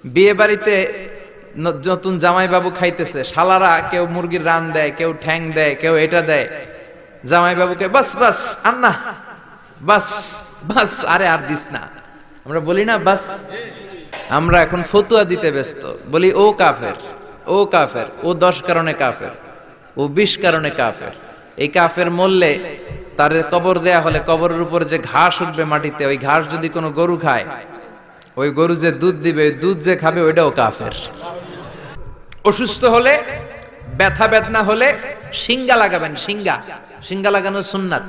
বিয়ে বাড়িতে নতুন জামাই বাবু খাইতেছে, শালারা কেউ মুরগির রান দেয়, কেউ ঠ্যাং দেয়, কেউ এটা দেয়। জামাই বাবুকে বাস বাস আন্না, বাস বাস, আরে আর দিস না। আমরা বলি না বাস? আমরা এখন ফতুয়া দিতে ব্যস্ত, বলি ও কাফের, ও কাফের, ও 10 কারণে কাফের, ও 20 কারণে কাফের। এই কাফের মরলে তার কবর দেয়া হলে কবরের উপর যে ঘাস উঠবে মাটিতে, ওই ঘাস যদি কোনো গরু খায়, ওই গরু যে দুধ দিবে, দুধ যে খাবে, ওইটাও কাফের। অসুস্থ হলে, ব্যথা বেদনা হলে শিঙ্গা লাগাবেন, শিঙ্গা। শিঙ্গা লাগানো সুন্নাত।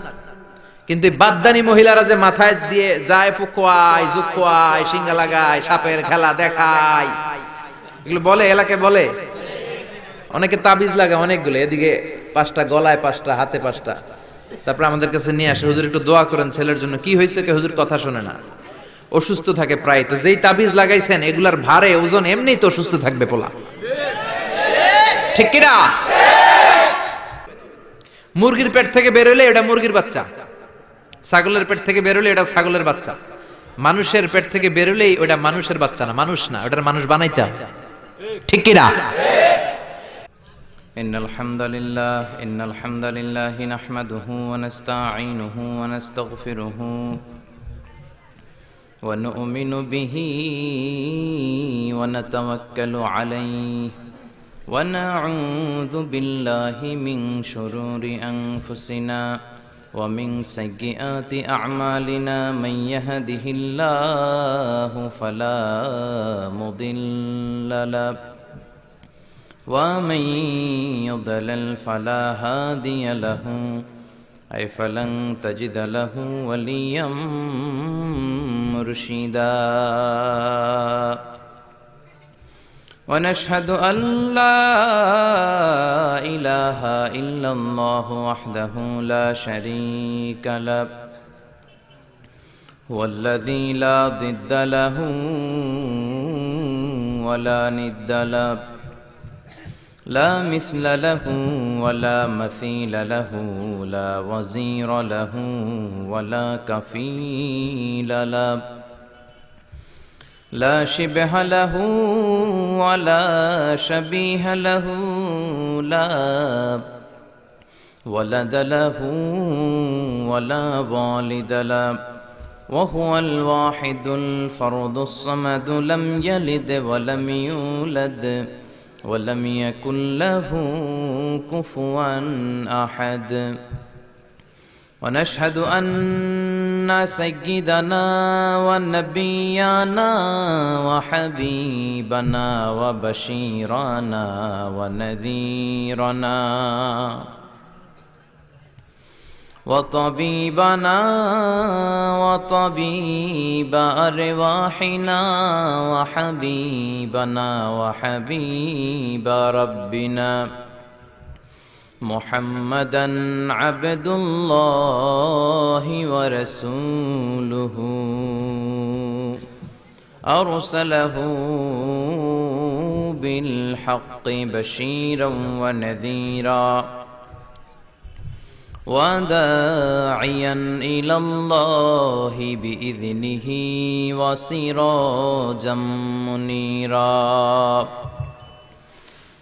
কিন্তু বাদদানি মহিলারা যে মাথায় দিয়ে যায়, ফুকোয়ায় জুকোয়ায়, শিঙ্গা লাগায়, সাপের খেলা দেখায়, এগুলো বলে, এলাকায় বলে। অনেকে তাবিজ লাগায় অনেকগুলো, এদিকে 5টা, গলায় 5টা, হাতে 5টা। তারপর আমাদের কাছে নিয়ে আসে, হুজুর একটু দোয়া করেন ছেলের জন্য। কি হয়েছে? কে হুজুর কথা শোনে না, অসুস্থ থাকে প্রায়। তো যেই তাবিজ লাগাইছেন এগুলার ভারে ওজন এমনিই তো অসুস্থ থাকবে পোলা, ঠিক কিনা? মুরগির পেট থেকে বেরোলে এটা মুরগির বাচ্চা, ছাগলের পেট থেকে বেরোলে এটা ছাগলের বাচ্চা, মানুষের পেট থেকে বেরোলেই ওটা মানুষের বাচ্চা না, মানুষ না, ওটার মানুষ বানাইতে হবে, ঠিক কিনা? ইন্নাল হামদালিল্লাহ নাহমাদুহু ওয়া নাস্তাঈনুহু ওয়া নাস্তাগফিরুহু ওয়া নু'মিনু বিহি ওয়া নাতাওয়াক্কালু আলাইহি ওয়া নাউযু বিল্লাহি মিন শুরুরি আনফুসিনা ওয়া মিন সাইয়্যিআতি আ'মালিনা মান ইয়াহদিহিল্লাহু ফালা মুদিল্লা লাহু ওয়া মান ইউদ্লিল ফালা হাদিয়া লাহু أي فلن تجد له وليا مرشدا ونشهد أن لا إله إلا الله وحده لا شريك له هو الذي لا ضد له ولا ند له لا مثل له ولا مثيل له لا وزير له ولا كفيل له لا شبه له ولا شبيه له لا ولد له ولا والد له وهو الواحد الفرد الصمد لم يلد ولم يولد ولم يكن له كفوا أحد ونشهد أن سيدنا ونبينا وحبيبنا وبشيرنا ونذيرنا وطبيبنا وطبيب أرواحنا وحبيبنا وحبيب ربنا محمدا عبد الله ورسوله أرسله بالحق بشيرا ونذيرا وداعيا إلى الله بإذنه وسراجا منيرا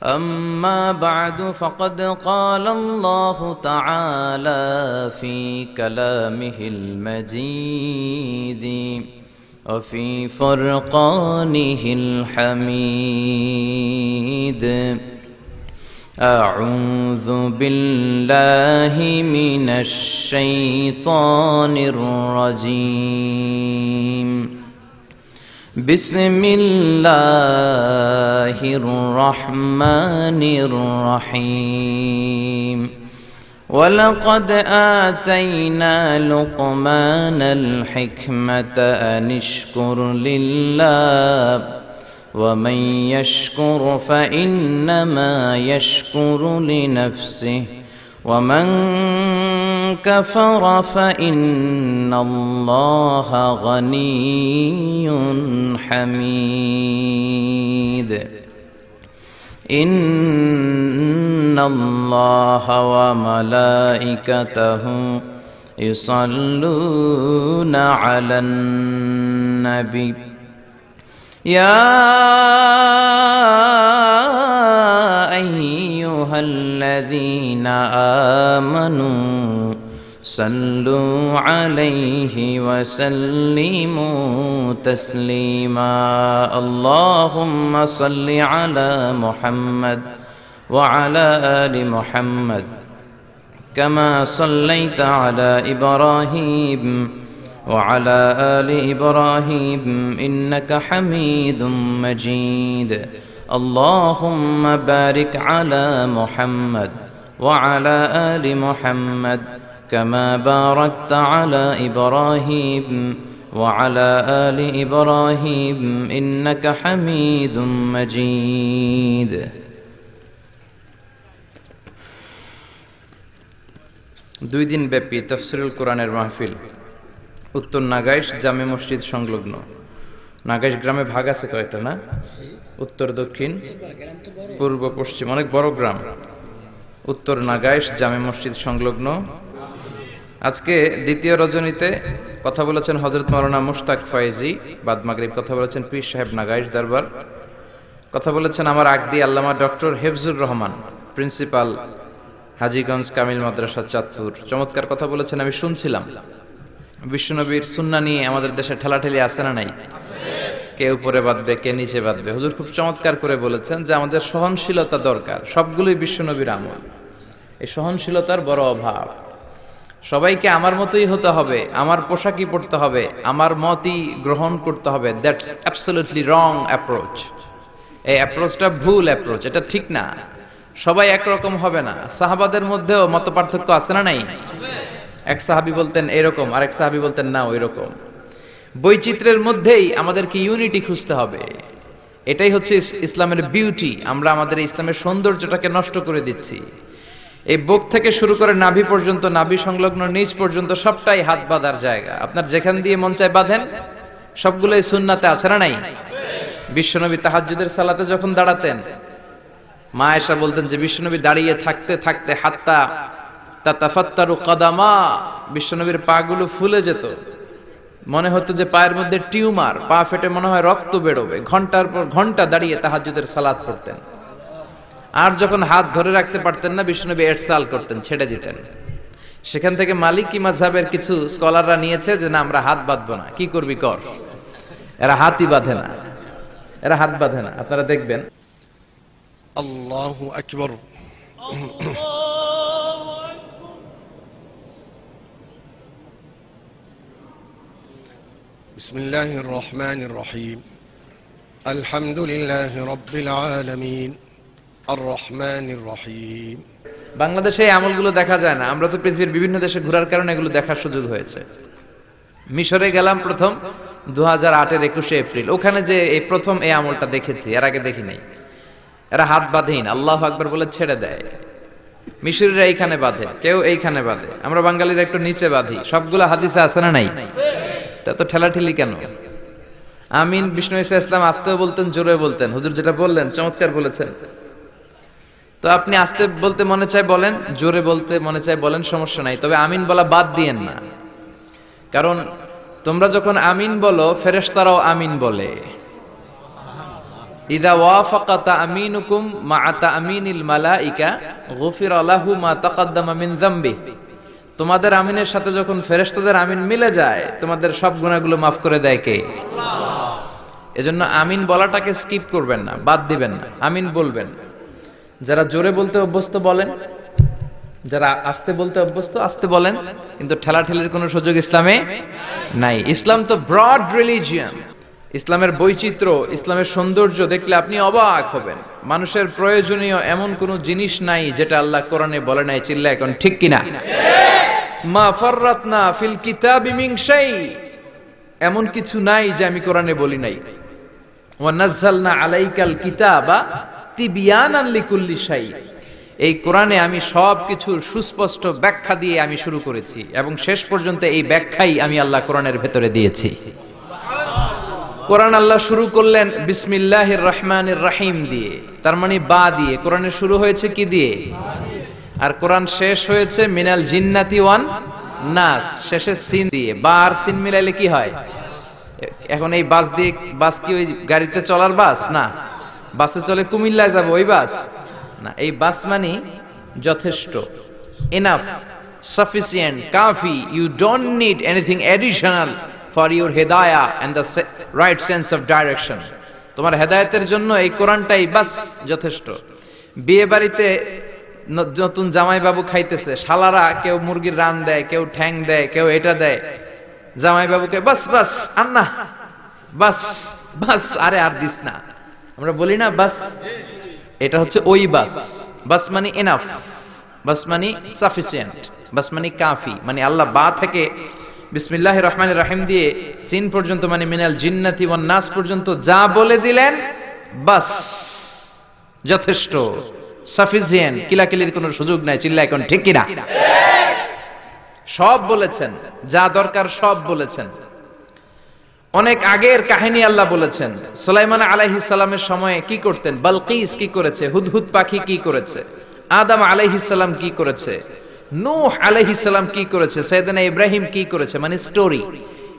أما بعد فقد قال الله تعالى في كلامه المجيد وفي فرقانه الحميد أعوذ بالله من الشيطان الرجيم بسم الله الرحمن الرحيم ولقد آتينا لقمان الحكمة أن اشكر لله ومن يشكر فإنما يشكر لنفسه ومن كفر فإن الله غني حميد إن الله وملائكته يصلون على النبي ইয়া আইয়ুহাল্লাযীনা আমানু সাল্লু আলাইহি ওয়া সাল্লিমু তাসলিমা আল্লাহুম্মা সাল্লি আলা মুহাম্মাদ ওয়া আলা আলি মুহাম্মাদ কামা সাল্লাইতা আলা ইব্রাহিম وعلى آل إبراهيم إنك حميد مجيد اللهم بارك على محمد وعلى آل محمد كما باركت على إبراهيم وعلى آل إبراهيم إنك حميد مجيد 2 দিন ব্যাপী তাফসীরুল কোরআনের মাহফিল উত্তর নাগাইশ জামে মসজিদ সংলগ্ন। নাগাইশ গ্রামে ভাগ আছে কয়টা না? উত্তর, দক্ষিণ, পূর্ব, পশ্চিম, অনেক বড় গ্রাম। উত্তর নাগাইশ জামে মসজিদ সংলগ্ন। আজকে দ্বিতীয় রজনীতে কথা বলেছেন হযরত মাওলানা মুশতাক ফয়েজী বাদ মাগরিব, কথা বলেছেন পীর সাহেব নাগাইশ দরবার, কথা বলেছেন আমার আকদি আল্লামা ডক্টর হেফজুর রহমান প্রিন্সিপাল হাজীগঞ্জ কামিল মাদ্রাসা চাঁদপুর। চমৎকার কথা বলেছেন, আমি শুনছিলাম। বিশ্বনবীর সুন্নাহ নিয়ে আমাদের দেশে ঠেলাঠেলি আছে না নাই? কে উপরে বাঁধবে, কে নিচে বাঁধবে। হুজুর খুব চমৎকার করে বলেছেন যে আমাদের সহনশীলতা দরকার, সবগুলোই বিশ্বনবীর আমল। এই সহনশীলতার বড় অভাব। সবাইকে আমার মতোই হতে হবে, আমার পোশাকই পড়তে হবে, আমার মতই গ্রহণ করতে হবে, দ্যাটস অ্যাবসলিউটলি রং অ্যাপ্রোচ। এই অ্যাপ্রোচটা ভুল অ্যাপ্রোচ, এটা ঠিক না। সবাই একরকম হবে না। সাহাবাদের মধ্যেও মত পার্থক্য আছে না নাই? এক সাহাবী বলতেন এরকম, আরেক সাহাবী বলতেন না ওই রকম। বৈচিত্র্যের মধ্যেই আমাদেরকে ইউনিটি খুঁজতে হবে। এটাই হচ্ছে ইসলামের বিউটি। আমরা আমাদের ইসলামের সৌন্দর্যটাকে নষ্ট করে দিচ্ছি। এই বুক থেকে শুরু করে নাভি পর্যন্ত, নাভি সংলগ্ন নিচ পর্যন্ত সবটাই হাত বাঁধার জায়গা। আপনার যেখান দিয়ে মন চায় বাঁধেন, সবগুলোই সুন্নাতে আছে না নাই? বিশ্বনবী তাহাজ্জুদের সালাতে যখন দাঁড়াতেন, মা আয়েশা বলতেন যে বিশ্বনবী দাঁড়িয়ে থাকতে থাকতে হাত্তা তাতাফাত্তারু কাদামা, বিশ্বনবীর পাগুলো ফুলে যেত, মনে হতো যে পায়ের মধ্যে টিউমার, পা ফেটে মনে হয় রক্ত বেরোবে। ঘন্টার পর ঘন্টা দাঁড়িয়ে তাহাজ্জুদের সালাত পড়তেন। আর যখন হাত ধরে রাখতে পারতেন না, বিশ্বনবী ইরসাল করতেন, ছেড়ে দিতেন। সেখান থেকে মালিকি মাযহাবের কিছু স্কলাররা নিয়েছে যে না, আমরা হাত বাঁধবো না, কি করবি কর। এরা হাতই বাঁধে না, এরা হাত বাঁধে না। আপনারা দেখবেন। আল্লাহু আকবার। বিসমিল্লাহির রহমানির রহিম। আলহামদুলিল্লাহি রাব্বিল আলামিন আর রহমানির রহিম। বাংলাদেশে এই আমলগুলো দেখা যায় না। আমরা তো পৃথিবীর বিভিন্ন দেশে ঘোরার কারণে এগুলো দেখার সুযোগ হয়েছে। মিশরে গেলাম প্রথম 2008-এর 21শে এপ্রিল। ওখানে যে এই প্রথম এই আমলটা দেখেছি, এর আগে দেখি নাই। এরা হাত বাঁধেন, আল্লাহু আকবার বলে ছেড়ে দেয়। মিশরীরা এইখানে বাঁধে, কেউ এইখানে বাঁধে, আমরা বাঙালিরা একটু নিচে বাঁধি। সবগুলো হাদিসে আছে না নাই? তা তো ঠেলাঠেলি কেন? আমিন বিষ্ণু ঈসা ইসলাম আস্তেও বলতেন, জোরে বলতেন। হুজুর যেটা বললেন চমৎকার বলেছেন। তো আপনি আস্তে বলতে মনে চায় বলেন, জোরে বলতে মনে চায় বলেন, সমস্যা নাই। তবে আমিন বলা বাদ দিয়েন না, কারণ তোমরা যখন আমিন বলো ফেরেশতারাও আমিন বলে। ইদা ওয়াফাকা তামিনুকুম মা তামিনিল মালাইকা গুফিরা লাহু মা তাকাদ্দামা মিন যামবি। তোমাদের আমিনের সাথে যখন ফেরেশতাদের আমিন মিলে যায়, তোমাদের সব গুনাহগুলো মাফ করে দেয় কে? আল্লাহ। এজন্য আমিন বলাটাকে স্কিপ করবেন না, বাদ দিবেন না, আমিন বলবেন। যারা জোরে বলতে অভ্যস্ত বলেন, যারা আস্তে বলতে অভ্যস্ত আস্তে বলেন, কিন্তু ঠেলাঠেলির কোনো সুযোগ ইসলামে নাই। ইসলাম তো ব্রড রিলিজিয়ন। ইসলামের বৈচিত্র্য, ইসলামের সৌন্দর্য দেখলে আপনি অবাক হবেন। মানুষের প্রয়োজনীয় এমন কোনো জিনিস নাই যেটা আল্লাহ কোরআনে বলে নাই। চিল্লা এখন ঠিক কিনা? মা ফাররাতনা ফিল কিতাবি মিন শাই, এমন কিছু নাই যে আমি কোরআনে বলি নাই। ওয়া নাযালনা আলাইকাল কিতাবা তিবয়ানান লিকুল্লি শাই, এই কোরআনে আমি সব কিছুর সুস্পষ্ট ব্যাখ্যা দিয়ে আমি শুরু করেছি, এবং শেষ পর্যন্ত এই ব্যাখ্যাই আমি আল্লাহ কোরআনের ভেতরে দিয়েছি। কোরআন আল্লাহ শুরু করলেন বিসমিল্লাহির রহমানির রহিম দিয়ে, তার মানে বা দিয়ে। কোরআনের শুরু হয়েছে কি দিয়ে? আর কোরআন শেষ হয়েছে মিনাল জিন্নাতি ওয়ান নাস, শেষে সিন দিয়ে। বা আর সিন মিলাইলে কি হয়? এখন এই বাস দিয়ে, বাস কি ওই গাড়িতে চলার বাস না, বাসে চলে কুমিল্লায় যাবে ওই বাস না। এই বাস মানে যথেষ্ট, এনাফ, সাফিসিয়েন্ট, কাফি। You don't need anything additional for your হেদায়া and the right sense of direction. তোমার হেদায়েতের জন্য এই কোরআনটাই বাস যথেষ্ট। বিয়ে বাড়িতে নতুন জামাই বাবু খাইতেছে, শালারা কেউ মুরগির রান দেয়, কেউ ঠ্যাং দেয়, কেউ এটা দেয়, জামাই বাবুকে বাস বাস আন্না, বাস বাস, আরে আর দিস না, আমরা বলি না বাস, এটা হচ্ছে ওই বাস। বাস মানে এনাফ, বাস মানে সাফিসিয়েন্ট, বাস মানে কাফি, মানে আল্লাহ বা থেকে বিসমিল্লাহির রহমানির রহিম দিয়ে সিন পর্যন্ত মানে মিনাল জিন্নাতি ওয়ান নাস পর্যন্ত যা বলে দিলেন বাস যথেষ্ট, সাফিসিয়েন্ট, কিলাকিলির কোনো সুযোগ নাই। চিল্লা এখন ঠিক কিনা? সব বলেছেন, যা দরকার সব বলেছেন। অনেক আগের কাহিনী আল্লাহ বলেছেন। সুলাইমান আলাইহিস সালামের সময়ে কি করতেন, বালকিস কি করেছে, হুদহুদ পাখি কি করেছে, আদম আলাইহিস সালাম কি করেছে, নূহ আলাইহিস সালাম কি করেছে, সাইয়েদনা ইব্রাহিম কি করেছে, মানে স্টোরি।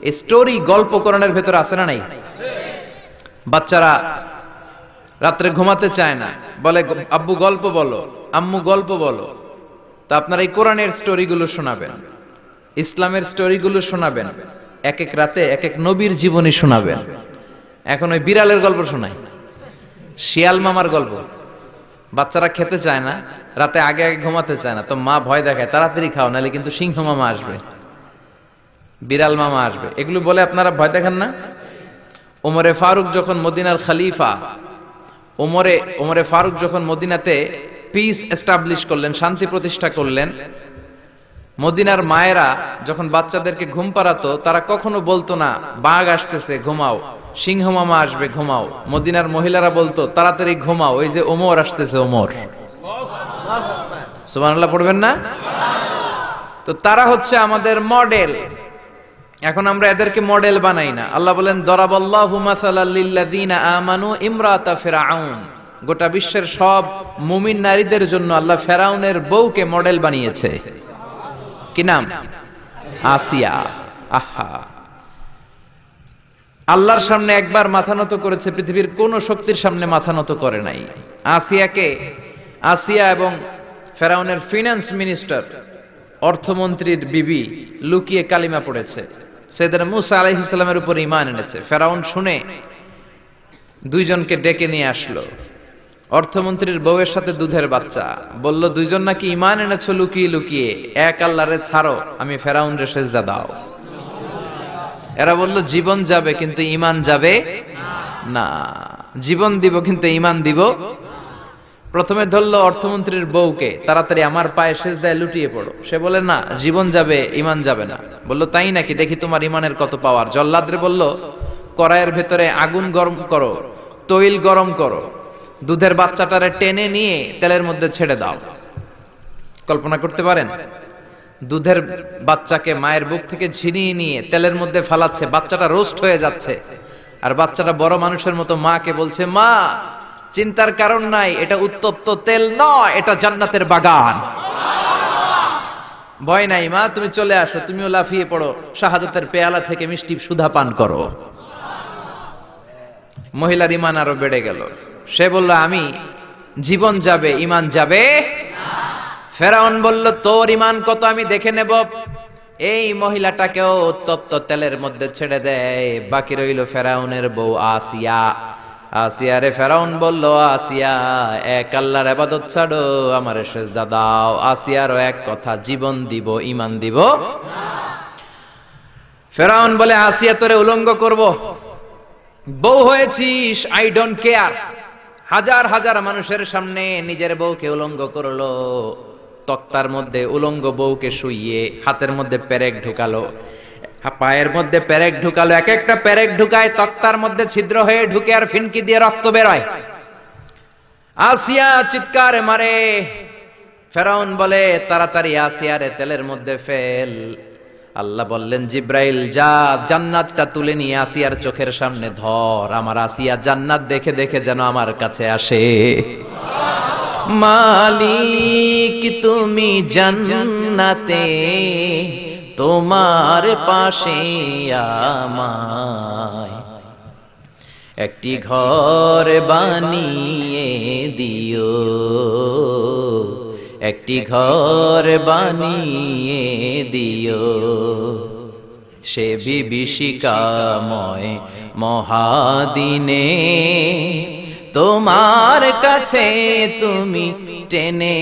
এই স্টোরি গল্প কোরআনের ভেতর আছে না নাই? বাচ্চারা রাত্রে ঘুমাতে চায় না, বলে আব্বু গল্প বলো, আম্মু গল্প বলো। তো আপনারা এই কোরআনের স্টোরিগুলো শোনাবেন, ইসলামের স্টোরিগুলো শোনাবেন, এক এক রাতে এক এক নবীর জীবনী শোনাবেন। এখন ওই বিড়ালের গল্প শোনাই, শিয়াল মামার গল্প। বাচ্চারা খেতে চায় না, রাতে আগে আগে ঘুমাতে চায় না, তো মা ভয় দেখায় তাড়াতাড়ি খাও, নাহলে কিন্তু সিংহ মামা আসবে, বিড়াল মামা আসবে, এগুলো বলে আপনারা ভয় দেখান না। ওমরে ফারুক যখন মদিনার খলিফা, ওমরে ফারুক যখন মদিনাতে পিস এস্টাবলিশ করলেন, শান্তি প্রতিষ্ঠা করলেন, মদিনার মায়েরা যখন বাচ্চাদেরকে ঘুম পাড়াতো, তারা কখনো বলতো না বাঘ আসতেছে ঘুমাও, সিংহ মামা আসবে ঘুমাও। মদিনার মহিলারা বলতো তাড়াতাড়ি ঘুমাও, ওই যে ওমর আসতেছে, ওমর। সুবহানাল্লাহ পড়বেন না? তো তারা হচ্ছে আমাদের মডেল। এখন আমরা এদেরকে মডেল বানাই না। আল্লাহ বলেন দরাবাল্লাহু মাসালাল লিল্লাযিনা আমানু ইমরাতা ফিরআউন। গোটা বিশ্বের সব মুমিন নারীদের জন্য আল্লাহ ফেরাউনের বউকে মডেল বানিয়েছে। কি নাম? আসিয়া। আহা, আল্লাহর সামনে একবার মাথা নত করেছে, পৃথিবীর কোন শক্তির সামনে মাথা নত করে নাই। আসিয়া এবং ফেরাউনের ফিনান্স মিনিস্টার, অর্থমন্ত্রীর বিবি লুকিয়ে কালিমা পড়েছে, সাইয়েদনা মূসা আলাইহিস সালামের উপর ঈমান এনেছে। ফেরাউন শুনে দুইজনকে ডেকে নিয়ে আসলো। অর্থমন্ত্রীর বউয়ের সাথে দুধের বাচ্চা, বলল দুইজন নাকি ঈমান এনেছো লুকিয়ে লুকিয়ে, এক আল্লাহরে ছাড়ো, আমি ফেরাউনরে সেজদা দাও। এরা বলল জীবন যাবে কিন্তু ঈমান যাবে না, জীবন দিব কিন্তু ঈমান দিব। প্রথমে ধরলো অর্থমন্ত্রীর বউকে, তাড়াতাড়ি আমার পায়ে সেজদায় লুটিয়ে পড়ো। সে বলে না, জীবন যাবে ঈমান যাবে না। বললো তাই নাকি, দেখি তোমার ঈমানের কত পাওয়ার। জল্লাদরে বলল কড়াইয়ের ভেতরে আগুন গরম করো, তৈল গরম করো, দুধের বাচ্চাটারে টেনে নিয়ে তেলের মধ্যে ছেড়ে দাও। কল্পনা করতে পারেন? দুধের বাচ্চাকে মায়ের বুক থেকে ছিনিয়ে নিয়ে তেলের মধ্যে ফালাচ্ছে, বাচ্চাটা রোস্ট হয়ে যাচ্ছে, আর বাচ্চাটা বড় মানুষের মতো মাকে বলছে, মা চিন্তার কারণ নাই, এটা উত্তপ্ত তেল নয়, এটা জান্নাতের বাগান। ভয় নাই মা, তুমি চলে আসো, তুমিও লাফিয়ে পড়ো, শাহাদাতের পেয়ালা থেকে মিষ্টি সুধা পান করো। মহিলার ঈমান আরো বেড়ে গেল। সে বলল আমি, জীবন যাবে ঈমান যাবে। ফেরাউন বলল তোর ঈমান কত আমি দেখে নেব। এই মহিলাটাকেও উত্তপ্ত তেলের মধ্যে ছেড়ে দেয়। বাকি রইল ফেরাউনের বউ আসিয়া। আসিয়ারে ফেরাউন বলল, আসিয়া এক আল্লাহর ইবাদত ছাড়ো, আমারে সেজদা দাও। আসিয়ারও এক কথা, জীবন দিব ঈমান দিব না। ফেরাউন বলে, আসিয়া তোরে উলঙ্গ করব, বউ হয়েছিস, আই ডোন্ট কেয়ার। হাজার হাজার মানুষের সামনে নিজের বউকে উলঙ্গ করলো। তক্তার মধ্যে উলঙ্গ বউকে শুইয়ে হাতের মধ্যে পেরেক ঢুকালো, পায়ের মধ্যে পেরেক ঢুকালো। এক একটা পেরেক ঢুকায় তক্তার মধ্যে ছিদ্র হয়ে ঢুকে আর ফিনকি দিয়ে রক্ত বেরোয়। আসিয়া চিৎকার মারে। ফেরাউন বলে তাড়াতাড়ি আসিয়ারে তেলের মধ্যে ফেল। আল্লাহ বললেন জিব্রাইল যা, জান্নাতটা তুলে নিয়ে আসিয়ার চোখের সামনে ধর। আমার আসিয়া জান্নাত দেখে দেখে যেন আমার কাছে আসে। মালিক তুমি জান্নাতে, তোমার পাশে আমায় একটি ঘর বানিয়ে দিও, একটি ঘর বানিয়ে দিও, সে বিভীষিকাময় মহাদিনে তোমার কাছে তুমি টেনে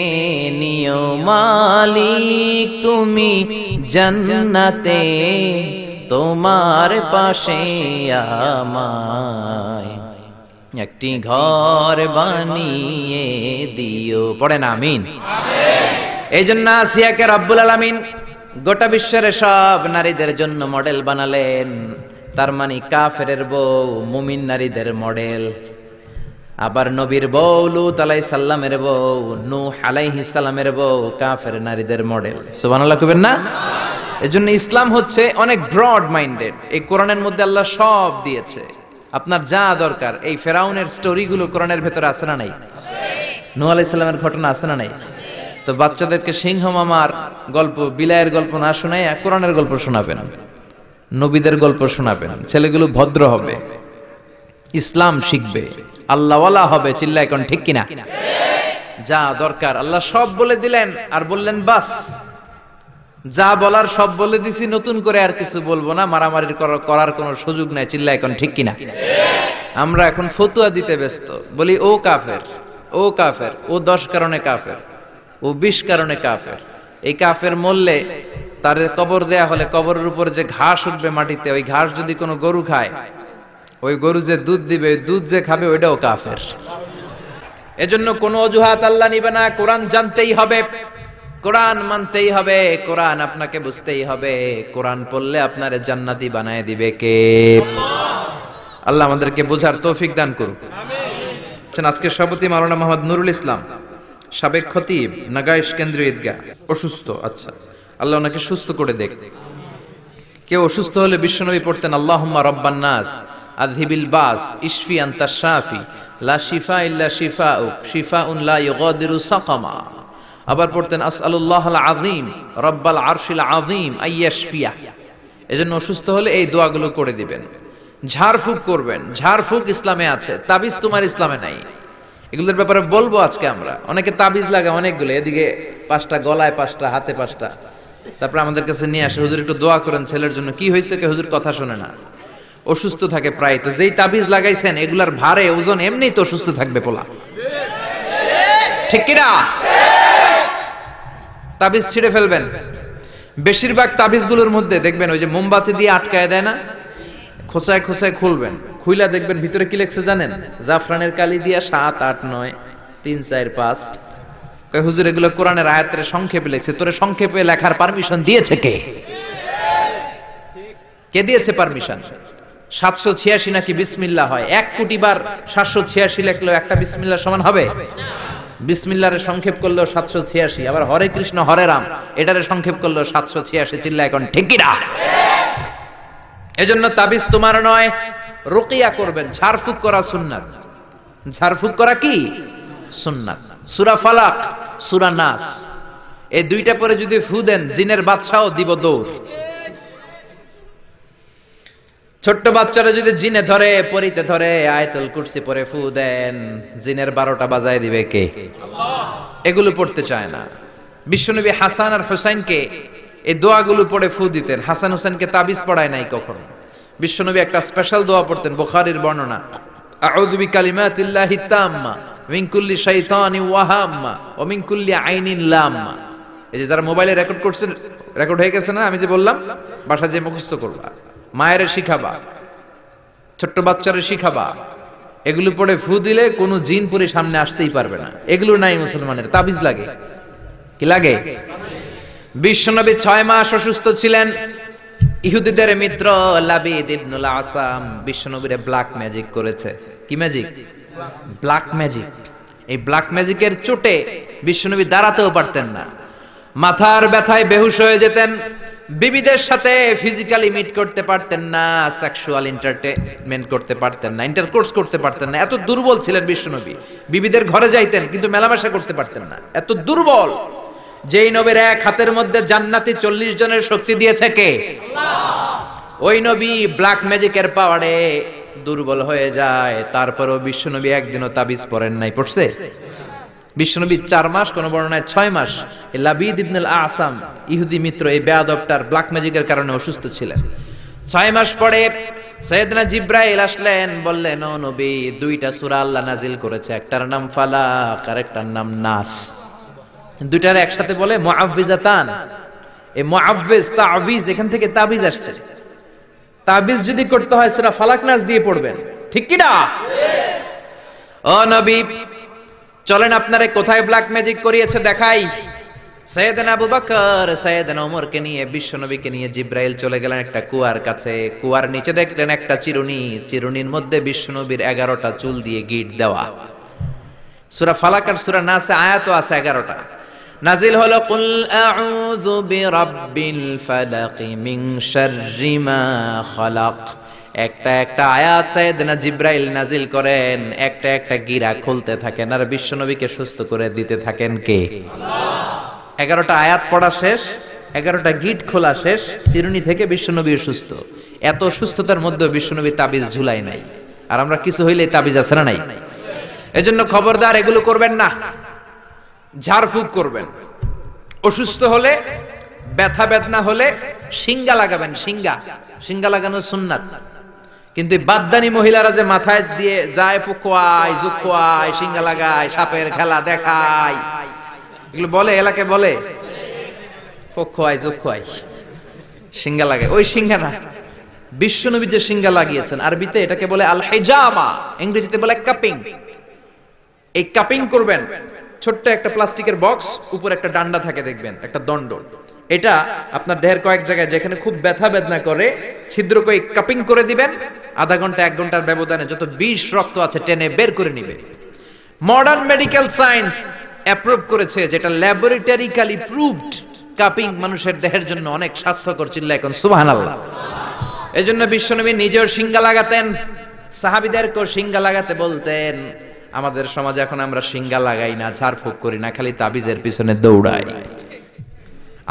নিও মালিক, তুমি জান্নাতে তোমার পাশে আমায় একটি ঘর বানিয়ে দিও। পড়েন আমিন। এই জন্য আসিয়াকে রব্বুল আলামিন গোটা বিশ্বের সব নারীদের জন্য মডেল বানালেন। তার মানে কাফেরের বউ মুমিন নারীদের মডেল, আবার নবীর বউ লূত আলাইহিস সালামের বউ, নূহ আলাইহিস সালামের বউ কাফের নারীদের মডেল। সুবহানাল্লাহ কইবেন না? এজন্য ইসলাম হচ্ছে অনেক ব্রড মাইন্ডেড। এই কোরআনের মধ্যে আল্লাহ সব দিয়েছে, আপনার যা দরকার। এই ফেরাউনের স্টোরিগুলো কোরআনের ভেতরে আছে না নাই? নূহ আলাইহিস সালামের ঘটনা আছে না নাই? তো বাচ্চাদেরকে সিংহ মামার গল্প, বিলায়ের গল্প না শোনায় কোরআনের গল্প শোনাবেন, নবীদের গল্প শোনাবেন। ছেলেগুলো ভদ্র হবে, ইসলাম শিখবে, আল্লাহওয়ালা হবে। চিল্লায় কোন ঠিক কিনা? যা দরকার আল্লাহ সব বলে দিলেন, আর বললেন বাস যা বলার সব বলে দিছি, নতুন করে আর কিছু বলবো না, মারামারি করার কোনো সুযোগ নাই। চিল্লায় কোন ঠিক কিনা? আমরা এখন ফতুয়া দিতে ব্যস্ত, বলি ও কাফের, ও কাফের, ও 10 কারণে কাফের, ও 20 কারণে কাফের। এই কাফের মরলে তার কবর দেয়া হলে কবরের উপর যে ঘাস উঠবে মাটিতে, ওই ঘাস যদি কোনো গরু খায়, ওই গরু যে দুধ দিবে, দুধ যে খাবে, ওইটাও কাফের। এজন্য কোনো অজুহাত আল্লাহ নিবে না। কোরআন জানতেই হবে, কোরআন মানতেই হবে, কোরআন আপনাকে বুঝতেই হবে। কোরআন পড়লে আপনারে জান্নাতি বানায় দিবে কে? আল্লাহ আমাদেরকে বোঝার তৌফিক দান করুক। আমিন। আজকে সভাপতি মাওলানা মোহাম্মদ নুরুল ইসলাম, সাবেক খতিব, নাগাইশ কেন্দ্রীয় ঈদগাহ, অসুস্থ। আচ্ছা, আল্লাহ ওনাকে সুস্থ করে দেখ। কেউ অসুস্থ হলে বিশ্বনবী পড়তেন আল্লাহুম্মা রাব্বান নাস আযহিবিল বাস ইশফি আনতা শাফি লা শিফা ইল্লা শিফাউক শিফাউন লা ইউগাদিরু সাকামা। আবার পড়তেন আসআলুল্লাহাল আযীম রাব্বাল আরশিল আযীম আইয়াশফিয়া। এজন্য অসুস্থ হলে এই দোয়াগুলো করে দিবেন। ঝাড়ফুঁক করবেন, ঝাড়ফুঁক ইসলামে আছে, তাবিজ তোমার ইসলামে নাই। এগুলোর ব্যাপারে বলবো আজকে আমরা। অনেকে তাবিজ লাগায় অনেকগুলো, এদিকে 5টা, গলায় 5টা, হাতে 5টা, তারপর আমাদের কাছে নিয়ে আসে, হুজুর একটু দোয়া করেন ছেলের জন্য। কি হয়েছে? কে হুজুর কথা শোনে না, অসুস্থ থাকে প্রায়। তো যেই তাবিজ লাগাইছেন এগুলার ভারে ওজন এমনিই তো অসুস্থ থাকবে পোলা, ঠিক কিনা? তাবিজ ছিঁড়ে ফেলবেন। বেশিরভাগ তাবিজগুলোর মধ্যে দেখবেন ওই যে মোমবাতি দিয়ে আটকায় দেয় না, খোঁচায় খোঁচায় খুলবেন, খুইলা দেখবেন ভিতরে কি লেখছে জানেন? জাফরানের কালি দিয়া 7, 8, 9, 3, 4, 5। কয় হুজুর এগুলো কোরআনের আয়াতের সংক্ষেপে লেখছে। তোরে সংক্ষেপে লেখার পারমিশন দিয়েছে কে? কে দিয়েছে পারমিশন? 786 নাকি বিসমিল্লাহ হয়? 1 কোটি বার 786 লেখলেও একটা বিসমিল্লাহ সমান হবে? বিসমিল্লাহরে সংক্ষেপ করলেও 786, আবার হরে কৃষ্ণ হরে রাম এটারে সংক্ষেপ করলেও 786। চিল্লা এখন ঠিক কিনা? এজন্য তাবিজ তোমার নয়, রুকিয়া করবেন। ঝাড়ফুঁক করা সুন্নাত। ঝাড়ফুঁক করা কি সুন্নাত। সূরা ফালাক, সূরা নাস, এই দুইটা পরে যদি ফু দেন জিনের বাদশাও দিব দৌড়। ছোট্ট বাচ্চারা যদি জিনে ধরে, পরিতে ধরে, আয়াতুল কুরসি পরে ফু দেন, জিনের 12টা বাজায় দিবে কে? আল্লাহ। এগুলো পড়তে চায় না। বিশ্বনবী হাসান আর হুসাইনকে এই দোয়াগুলো পড়ে ফু দিতেন। হাসান হুসাইনকে তাবিজ পড়ায় নাই কখনো। বিশ্বনবী একটা স্পেশাল দোয়া পড়তেন, বুখারীর বর্ণনা, আউযু বিকালিমাতিল্লাহি তাম্মা মিন কুল্লি শাইতানিন ওয়া হাম্মা ওয়া মিন কুল্লি আইনিন লাম্মা। এই যে যারা মোবাইলে রেকর্ড করছেন, রেকর্ড হয়ে গেছে না? আমি যে বললাম বাসা যে মুখস্থ করবা, মায়ের শিখাবা, ছোট্ট বাচ্চারে শিখাবা। এগুলো পড়ে ফু দিলে কোনো জিন পুরি সামনে আসতেই পারবে না। এগুলো নাই মুসলমানের, তাবিজ লাগে। কি লাগে? বিশ্বনবী 6 মাস অসুস্থ ছিলেন। ইহুদিদের মিত্র লাবিদ ইবনুল আসাম বিশ্বনবীরে ব্ল্যাক ম্যাজিক করেছে। কি ম্যাজিক? Black magic. এই ব্ল্যাক ম্যাজিকের চোটে বিশ্বনবী দাঁড়াতেও পারতেন না, মাথার ব্যথায় বেহুশ হয়ে যেতেন, বিবিদের সাথে ফিজিক্যালি মিট করতে পারতেন না, সেক্সুয়াল এন্টারটেইনমেন্ট করতে পারতেন না, ইন্টারকোর্স করতে পারতেন না। এত দুর্বল ছিলেন বিশ্বনবী। বিবিদের ঘরে যাইতেন কিন্তু মেলামেশা করতে পারতেন না, এত দুর্বল। যেই নবীর এক হাতের মধ্যে জান্নাতি 40 জনের শক্তি দিয়েছে কে? আল্লাহ। ওই নবী ব্ল্যাক ম্যাজিকের পাওয়ারে দুর্বল হয়ে যায়, তারপরেও বিশ্বনবী একদিনও তাবিজ পড়েন নাই। পড়ছে বিশ্বনবী 4 মাস, কোন বর্ণনায় 6 মাস। লাবিদ ইবনে আল আসাম ইহুদি মিত্র এই বেয়াদবটার ব্ল্যাক ম্যাজিকের কারণে অসুস্থ ছিলেন। 6 মাস পরে সাইয়েদনা জিব্রাইল আসলেন, বললেন ও নবী, 2টা সূরা আল্লাহ নাজিল করেছে, একটার নাম ফালাক আর একটার নাম নাস। দুইটার একসাথে বলে মুআউযিজাতান। এই মুআউযিজ তাবিজ, এখান থেকে তাবিজ আসছে। তাবিজ যদি করতে হয় সূরা ফালাক নাস দিয়ে পড়বেন, ঠিক কি না? ও নবী, চলেন আপনারে কোথায় ব্ল্যাক ম্যাজিক করিয়েছে দেখাই। সাইয়েদনা আবু বকর সাইয়েদনা ওমরকে নিয়ে, বিশ্বনবীকে নিয়ে জিব্রাইল চলে গেলেন একটা কুয়ার কাছে। কুয়ার নিচে দেখলেন একটা চিরুনি, চিরুনির মধ্যে বিশ্বনবীর 11টা চুল দিয়ে গিট দেওয়া। সূরা ফালাক আর সূরা নাসে আয়াতও আছে 11টা। নাজিল হলো কুল আউযু বিরাব্বিল ফালাক মিন শাররি মা খালাক। একটা একটা আয়াত সাইয়েদনা জিব্রাইল নাজিল করেন, একটা একটা গিরা খুলতে থাকেন আর বিশ্বনবীকে সুস্থ করে দিতে থাকেন কে? আল্লাহ। 11টা আয়াত পড়া শেষ, 11টা গিট খোলা শেষ, চিরুনি থেকে বিশ্বনবী সুস্থ। এত সুস্থতার মধ্যে বিশ্বনবী তাবিজ ঝুলাই নাই। আর আমরা কিছু হইলে তাবিজ আছে না নাই? এজন্য খবরদার এগুলো করবেন না। ঝাড়ফুঁক করবেন। অসুস্থ হলে, ব্যথা বেদনা হলে শিঙ্গা লাগাবেন। শিঙ্গা লাগানো সুন্নাত। কিন্তু বাদদানি মহিলারা যে মাথায় দিয়ে যায়, ফুকোয়ায় জুকোয়ায়, শিঙ্গা লাগায়, সাপের খেলা দেখায়, এগুলো বলে, এলাকায় বলে ফুকোয়ায় জুকোয়ায়, শিঙ্গা লাগায়। ওই শিঙ্গা না, বিশ্বনবী যে শিঙ্গা লাগিয়েছেন, আরবিতে এটাকে বলে আল হিজামা, ইংরেজিতে বলে কাপিং। এই কাপিং করবেন। ছোট্ট একটা প্লাস্টিকের বক্স, উপর একটা ডান্ডা থাকে দেখবেন, একটা দণ্ড। এটা আপনার দেহের কয়েক জায়গায় যেখানে খুব ব্যথা বেদনা করে, ছিদ্র করে কাপিং করে দিবেন। আধা ঘন্টা 1 ঘন্টার ব্যবধানে যত বিষ রক্ত আছে টেনে বের করে নিবে। মডার্ন মেডিকেল সায়েন্স অ্যাপ্রুভ করেছে, যেটা ল্যাবরেটরিক্যালি প্রুভড, কাপিং মানুষের দেহের জন্য অনেক স্বাস্থ্যকর। চিল্লা এখন সুবহানাল্লাহ। এজন্য বিশ্বনবী নিজেও শিঙ্গা লাগাতেন, সাহাবীদেরকেও শিঙ্গা লাগাতে বলতেন। আমাদের সমাজে এখন আমরা শিঙ্গা লাগাই না, ঝাড়ফুঁক করি না, খালি তাবিজের পিছনে দৌড়াই।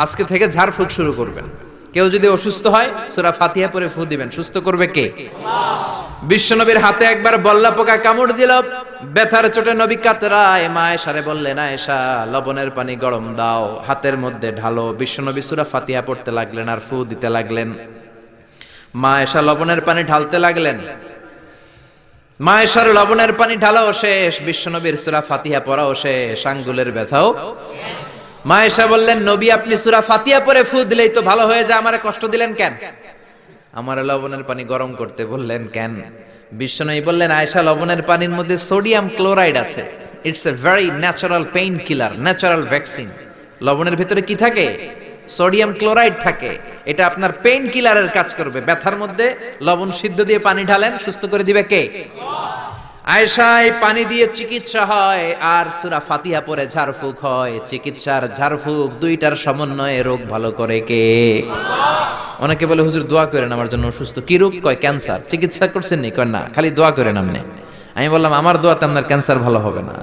আজকে থেকে ঝাড়ফুঁক শুরু করবেন। কেউ যদি অসুস্থ হয় সূরা ফাতিহা পড়ে ফু দিবেন। সুস্থ করবে কে? আল্লাহ। বিশ্বনবীর হাতে একবার বল্লা পোকা কামড় দিল, ব্যথার চোটে নবী কাতরায়। মা আয়েশারে বললেন, আয়েশা লবণের পানি গরম দাও, হাতের মধ্যে ঢালো। বিশ্বনবী সূরা ফাতিহা পড়তে লাগলেন আর ফু দিতে লাগলেন। মা আয়েশা লবণের পানি ঢালতে লাগলেন। মা আয়েশার লবণের পানি ঢালাও শেষ, বিশ্বনবীর সূরা ফাতিহা পড়াও শেষ, আঙ্গুলের ব্যথাও। মা আয়েশা বললেন, নবী আপনি সূরা ফাতিহা পড়ে ফু দিলেই তো ভালো হয়ে যায়, আমারে কষ্ট দিলেন কেন? আমারে লবণের পানি গরম করতে বললেন কেন? বিশ্বনবী বললেন, আয়েশা লবণের পানির মধ্যে সোডিয়াম ক্লোরাইড আছে। It's a very natural pain killer, natural vaccine. লবণের ভিতরে কি থাকে? সোডিয়াম ক্লোরাইড থাকে। এটা আপনার পেইন কিলারের কাজ করবে। ব্যথার মধ্যে লবণ সিদ্ধ দিয়ে পানি ঢালেন, সুস্থ করে দিবে কে? আয়েশা এই পানি দিয়ে চিকিৎসা হয় আর সূরা ফাতিহা পড়ে ঝাড়ফুঁক হয়। চিকিৎসার ঝাড়ফুঁক দুইটার সমন্বয়ে রোগ ভালো করে কে? আল্লাহ। অনেকে বলে, হুজুর দোয়া করেন আমার জন্য অসুস্থ। কি রোগ? কয় ক্যান্সার। চিকিৎসা করছেন নি? কয় না, খালি দোয়া করেন আপনি। আমি বললাম, আমার দোয়াতে আপনার ক্যান্সার ভালো হবে না,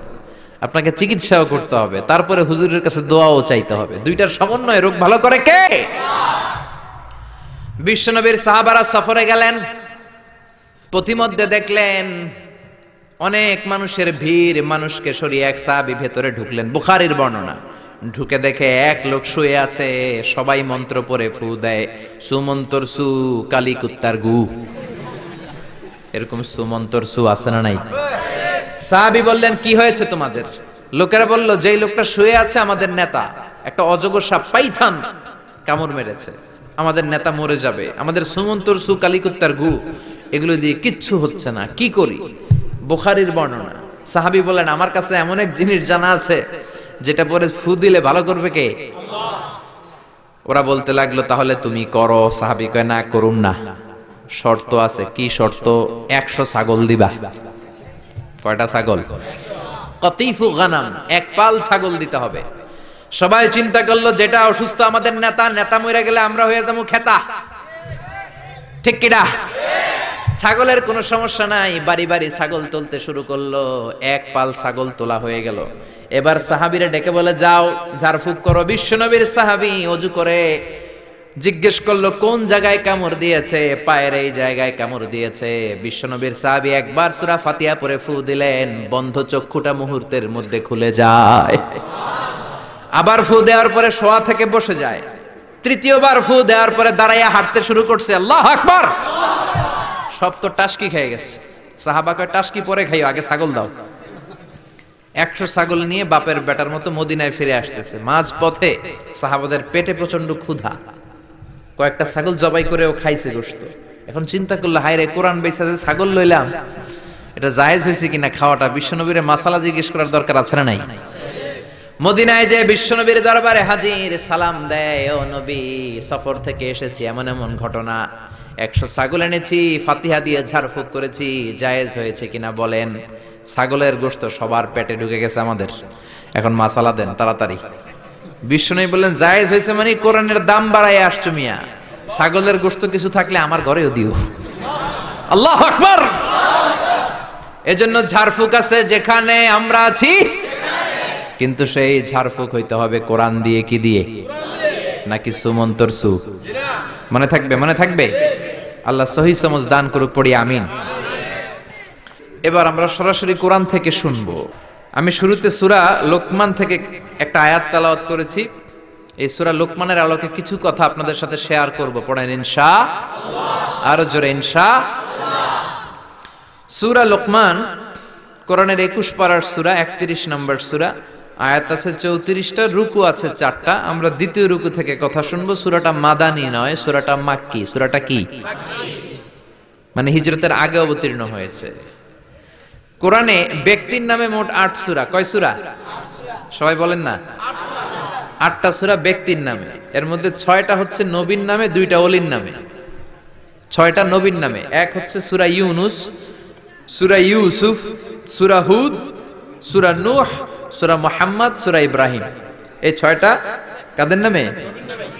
আপনাকে চিকিৎসাও করতে হবে, তারপরে হুজুরের কাছে দোয়াও চাইতে হবে। দুইটার সমন্বয়ে রোগ ভালো করে কে? বিশ্বনবীর সাহাবারা সফরে গেলেন, পথিমধ্যে দেখলেন অনেক মানুষের ভিড়। মানুষকে সরিয়ে এক সাহাবী ভেতরে ঢুকলেন। বুখারীর বর্ণনা। ঢুকে দেখে এক লোক শুয়ে আছে, সবাই মন্ত্র পড়ে ফু দেয়। সুমন্তর সু কালী কুত্তার গু। এরকম সুমন্তর সু আছে না নাই? সাহাবী বললেন, কি হয়েছে তোমাদের? লোকেরা বলল, যেই লোকটা শুয়ে আছে আমাদের নেতা, একটা অজগর সাপ পাইথন কামড় মেরেছে, আমাদের নেতা মরে যাবে, আমাদের সুমন্তর সু কালী কুত্তার গু, এগুলো দিয়ে কিচ্ছু হচ্ছে না, কি করি? বুখারীর বর্ণনা। সাহাবী বলেন, আমার কাছে এমন এক জিনিস জানা আছে যেটা পরে ফু দিলে ভালো করবে কে? আল্লাহ। ওরা বলতে লাগলো, তাহলে তুমি করো। সাহাবী কয়, না করুম না, শর্ত আছে। কি শর্ত? 100 ছাগল দিবা। কয়টা ছাগল? কতিফু গানাম, 1 পাল ছাগল দিতে হবে। সবাই চিন্তা করলো, যেটা অসুস্থ আমাদের নেতা, নেতা মরে গেলে আমরা হয়ে যাবো খেতা, ঠিক কিনা? ছাগলের কোনো সমস্যা নাই। বাড়ি বাড়ি ছাগল তুলতে শুরু করলো। 1 পাল ছাগল তোলা হয়ে গেল। এবার সাহাবীরা ডেকে বলে, যাও ঝাড়ফুঁক করো। বিশ্বনবীর সাহাবী ওযু করে জিজ্ঞেস করলো কোন জায়গায় কামড় দিয়েছে, পায়ের এই জায়গায় কামড় দিয়েছে। বিশ্বনবীর সাহাবী একবার সূরা ফাতিহা পড়ে ফু দিলেন, বন্ধ চক্ষুটা মুহূর্তের মধ্যে খুলে যায়। আবার ফু দেওয়ার পরে শোয়া থেকে বসে যায়। তৃতীয়বার ফু দেওয়ার পরে দাঁড়াইয়া হাঁটতে শুরু করছে। আল্লাহু আকবার। সব তো টাসকি খেয়ে গেছে। সাহাবা কয় টাসকি পরে খাইও, আগে ছাগল দাও। 100 ছাগল নিয়ে বাপের বেটার মতো মদিনায় ফিরে আসতেছে। মাঝ পথে সাহাবাদের পেটে প্রচন্ড ক্ষুধা, কয়েকটা ছাগল জবাই করেও খাইছে গোশত। এখন চিন্তা করলো, হায় রে, কোরআন বেচা যে ছাগল লইলাম, এটা জায়েজ হয়েছে কিনা খাওয়াটা। বিশ্বনবীর মাসালা জিজ্ঞেস করার দরকার আছে না নাই? মদিনায় যে বিশ্বনবীর দরবারে হাজির, সালাম দেয়, ও নবী, সফর থেকে এসেছি, এমন এমন ঘটনা, 100 ছাগল এনেছি, ফাতিহা দিয়ে ঝাড়ফুঁক করেছি, জায়েজ হয়েছে কিনা বলেন। ছাগলের গোশত সবার পেটে ঢুকে গেছে আমাদের, এখন মাসালা দেন তাড়াতাড়ি। বিশ্বনবী বললেন, জায়েজ হয়েছে মানে কোরআনের দাম বাড়ায় আসছো মিয়া, ছাগলের গোশত কিছু থাকলে আমার ঘরেও দিও। আল্লাহু আকবার। এজন্য ঝাড়ফুঁক আছে যেখানে আমরা আছি, কিন্তু সেই ঝাড়ফুঁক হইতে হবে কোরআন দিয়ে। কি দিয়ে? নাকি সুমন্তর সু? মনে থাকবে, মনে থাকবে। আল্লাহ সহি সমঝ দান করুক, পড়ি আমিন। এবার আমরা সরাসরি কোরআন থেকে শুনবো। আমি শুরুতে সূরা লোকমান থেকে একটা আয়াত তেলাওয়াত করেছি। এই সূরা লোকমানের আলোকে কিছু কথা আপনাদের সাথে শেয়ার করব। পড়েন ইনশাআল্লাহ। আরো জোরে ইনশাআল্লাহ। সূরা লোকমান কোরআনের 21 পারার সূরা, 31 নম্বর সূরা। আয়াত আছে 34টা, রুকু আছে 4টা। আমরা দ্বিতীয় রুকু থেকে কথা শুনবো। সূরাটা মাদানী নয়, সূরাটা মাক্কি। সূরাটা কি? মানে হিজরতের আগে অবতীর্ণ হয়েছে। কোরআনে ব্যক্তির নামে মোট 8 সূরা। কয় সূরা? সবাই বলেন না। 8টা সূরা ব্যক্তির নামে। এর মধ্যে 6টা হচ্ছে নবীর নামে, 2টা ওলির নামে। 6টা নবীর নামে। এক হচ্ছে সূরা ইউনুস, সূরা ইউসুফ, সূরা হুদ, সূরা নূহ, সূরা মুহাম্মদ, সূরা ইব্রাহিম। এই 6টা কাদের নামে?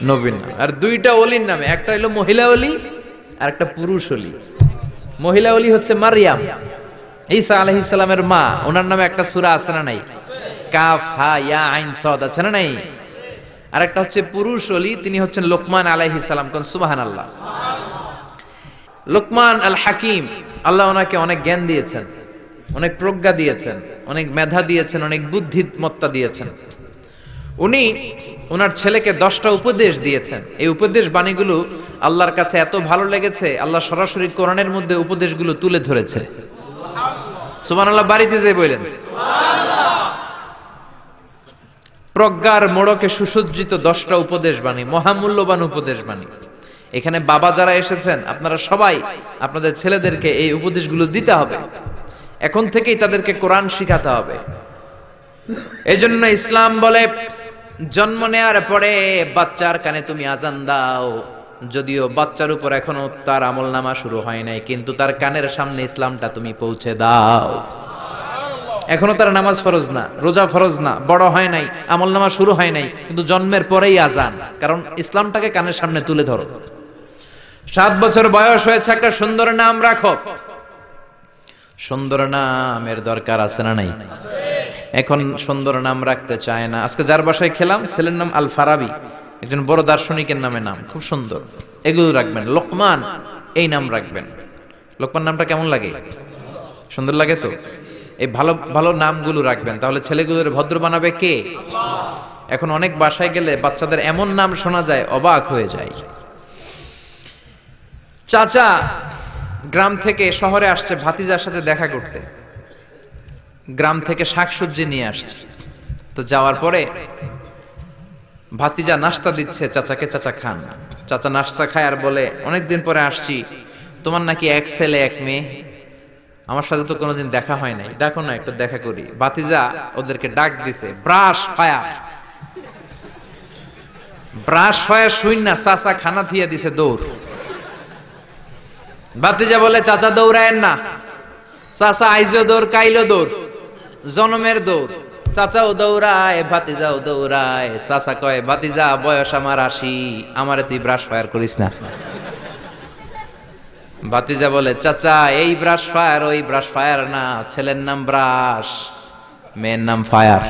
নবীর নামে। আর 2টা ওলির নামে। একটা হলো মহিলা ওলি আর একটা পুরুষ ওলি। মহিলা ওলি হচ্ছে মারইয়াম, ঈসা আলাইহিস সালামের মা। ওনার নামে একটা সূরা আছে না নাই? কাফ হা ইয়া আইন সাদ আছে না নাই? আর একটা হচ্ছে পুরুষ ওলি, তিনি হচ্ছেন লোকমান আলাইহিস সালাম। কোন সুবহানাল্লাহ। লোকমান আল হাকিম, আল্লাহ ওনাকে অনেক জ্ঞান দিয়েছেন, অনেক প্রজ্ঞা দিয়েছেন, অনেক মেধা দিয়েছেন, অনেক বুদ্ধিমত্তা দিয়েছেন। উনি ওনার ছেলেকে 10টা উপদেশ দিয়েছেন। এই উপদেশ বাণীগুলো আল্লাহর কাছে এত ভালো লেগেছে, আল্লাহ সরাসরি কোরআনের মধ্যে উপদেশগুলো তুলে ধরেছে। সুবহানাল্লাহ। বাড়িতে যে বলেন সুবহানাল্লাহ। প্রজ্ঞার মোড়কে সুসজ্জিত 10টা উপদেশ বাণী, মহামূল্যবান উপদেশ বাণী। এখানে বাবা যারা এসেছেন, আপনারা সবাই আপনাদের ছেলেদেরকে এই উপদেশগুলো দিতে হবে। এখন থেকেই তাদেরকে কোরআন শিখাতে হবে। এজন্য ইসলাম বলে, জন্ম নেয়ার পরে বাচ্চার কানে তুমি আজান দাও। যদিও বাচ্চার উপর এখনো তার আমলনামা শুরু হয় নাই, কিন্তু তার কানের সামনে ইসলামটা তুমি পৌঁছে দাও। এখনো তার নামাজ ফরজ না, রোজা ফরজ না, বড় হয় নাই, আমলনামা শুরু হয় নাই, কিন্তু জন্মের পরেই আজান। কারণ ইসলামটাকে কানের সামনে তুলে ধরো। 7 বছর বয়স হয়েছে, একটা সুন্দর নাম রাখো। সুন্দর নামের দরকার আছে না নাই? এখন সুন্দর নাম রাখতে চায় না। আজকে যার বাসায় খেলাম, ছেলের নাম আল ফারাবি, একজন বড় দার্শনিকের নামে নাম, খুব সুন্দর। এগুলো রাখবেন। লোকমান এই নাম রাখবেন। লোকমান নামটা কেমন লাগে? সুন্দর লাগে তো? এই ভালো ভালো নামগুলো রাখবেন, তাহলে ছেলেগুলোর ভদ্র বানাবে কে? এখন অনেক বাসায় গেলে বাচ্চাদের এমন নাম শোনা যায়, অবাক হয়ে যায়। চাচা গ্রাম থেকে শহরে আসছে ভাতিজার সাথে দেখা করতে। গ্রাম থেকে শাকসবজি নিয়ে আসছে। তো যাওয়ার পরে ভাতিজা নাস্তা দিচ্ছে চাচাকে, চাচা খান। চাচা নাস্তা খায় আর বলে, অনেকদিন পরে আসছি, তোমার নাকি 1 ছেলে 1 মেয়ে, আমার সাথে তো কোনোদিন দেখা হয় নাই, ডাকো না একটু দেখা করি। ভাতিজা ওদেরকে ডাক দিছে, ব্রাশ ফায়ার। ব্রাশ ফায়ার শুই না, চাচা খানা থিয়া দিছে দৌড়। ভাতিজা বলে, চাচা দৌড়ায়েন না। চাচা আইজো দৌড়, কাইলো দৌড়, জনমের দৌড়। চাচাও দৌড়ায়, ভাতিজাও দৌড়ায়। চাচা কয়, ভাতিজা বয়স আমার 80, আমারে তুই ব্রাশ ফায়ার করিস না। ভাতিজা বলে, চাচা এই ব্রাশ ফায়ার ওই ব্রাশ ফায়ার না, ছেলের নাম ব্রাশ, মেয়ের নাম ফায়ার।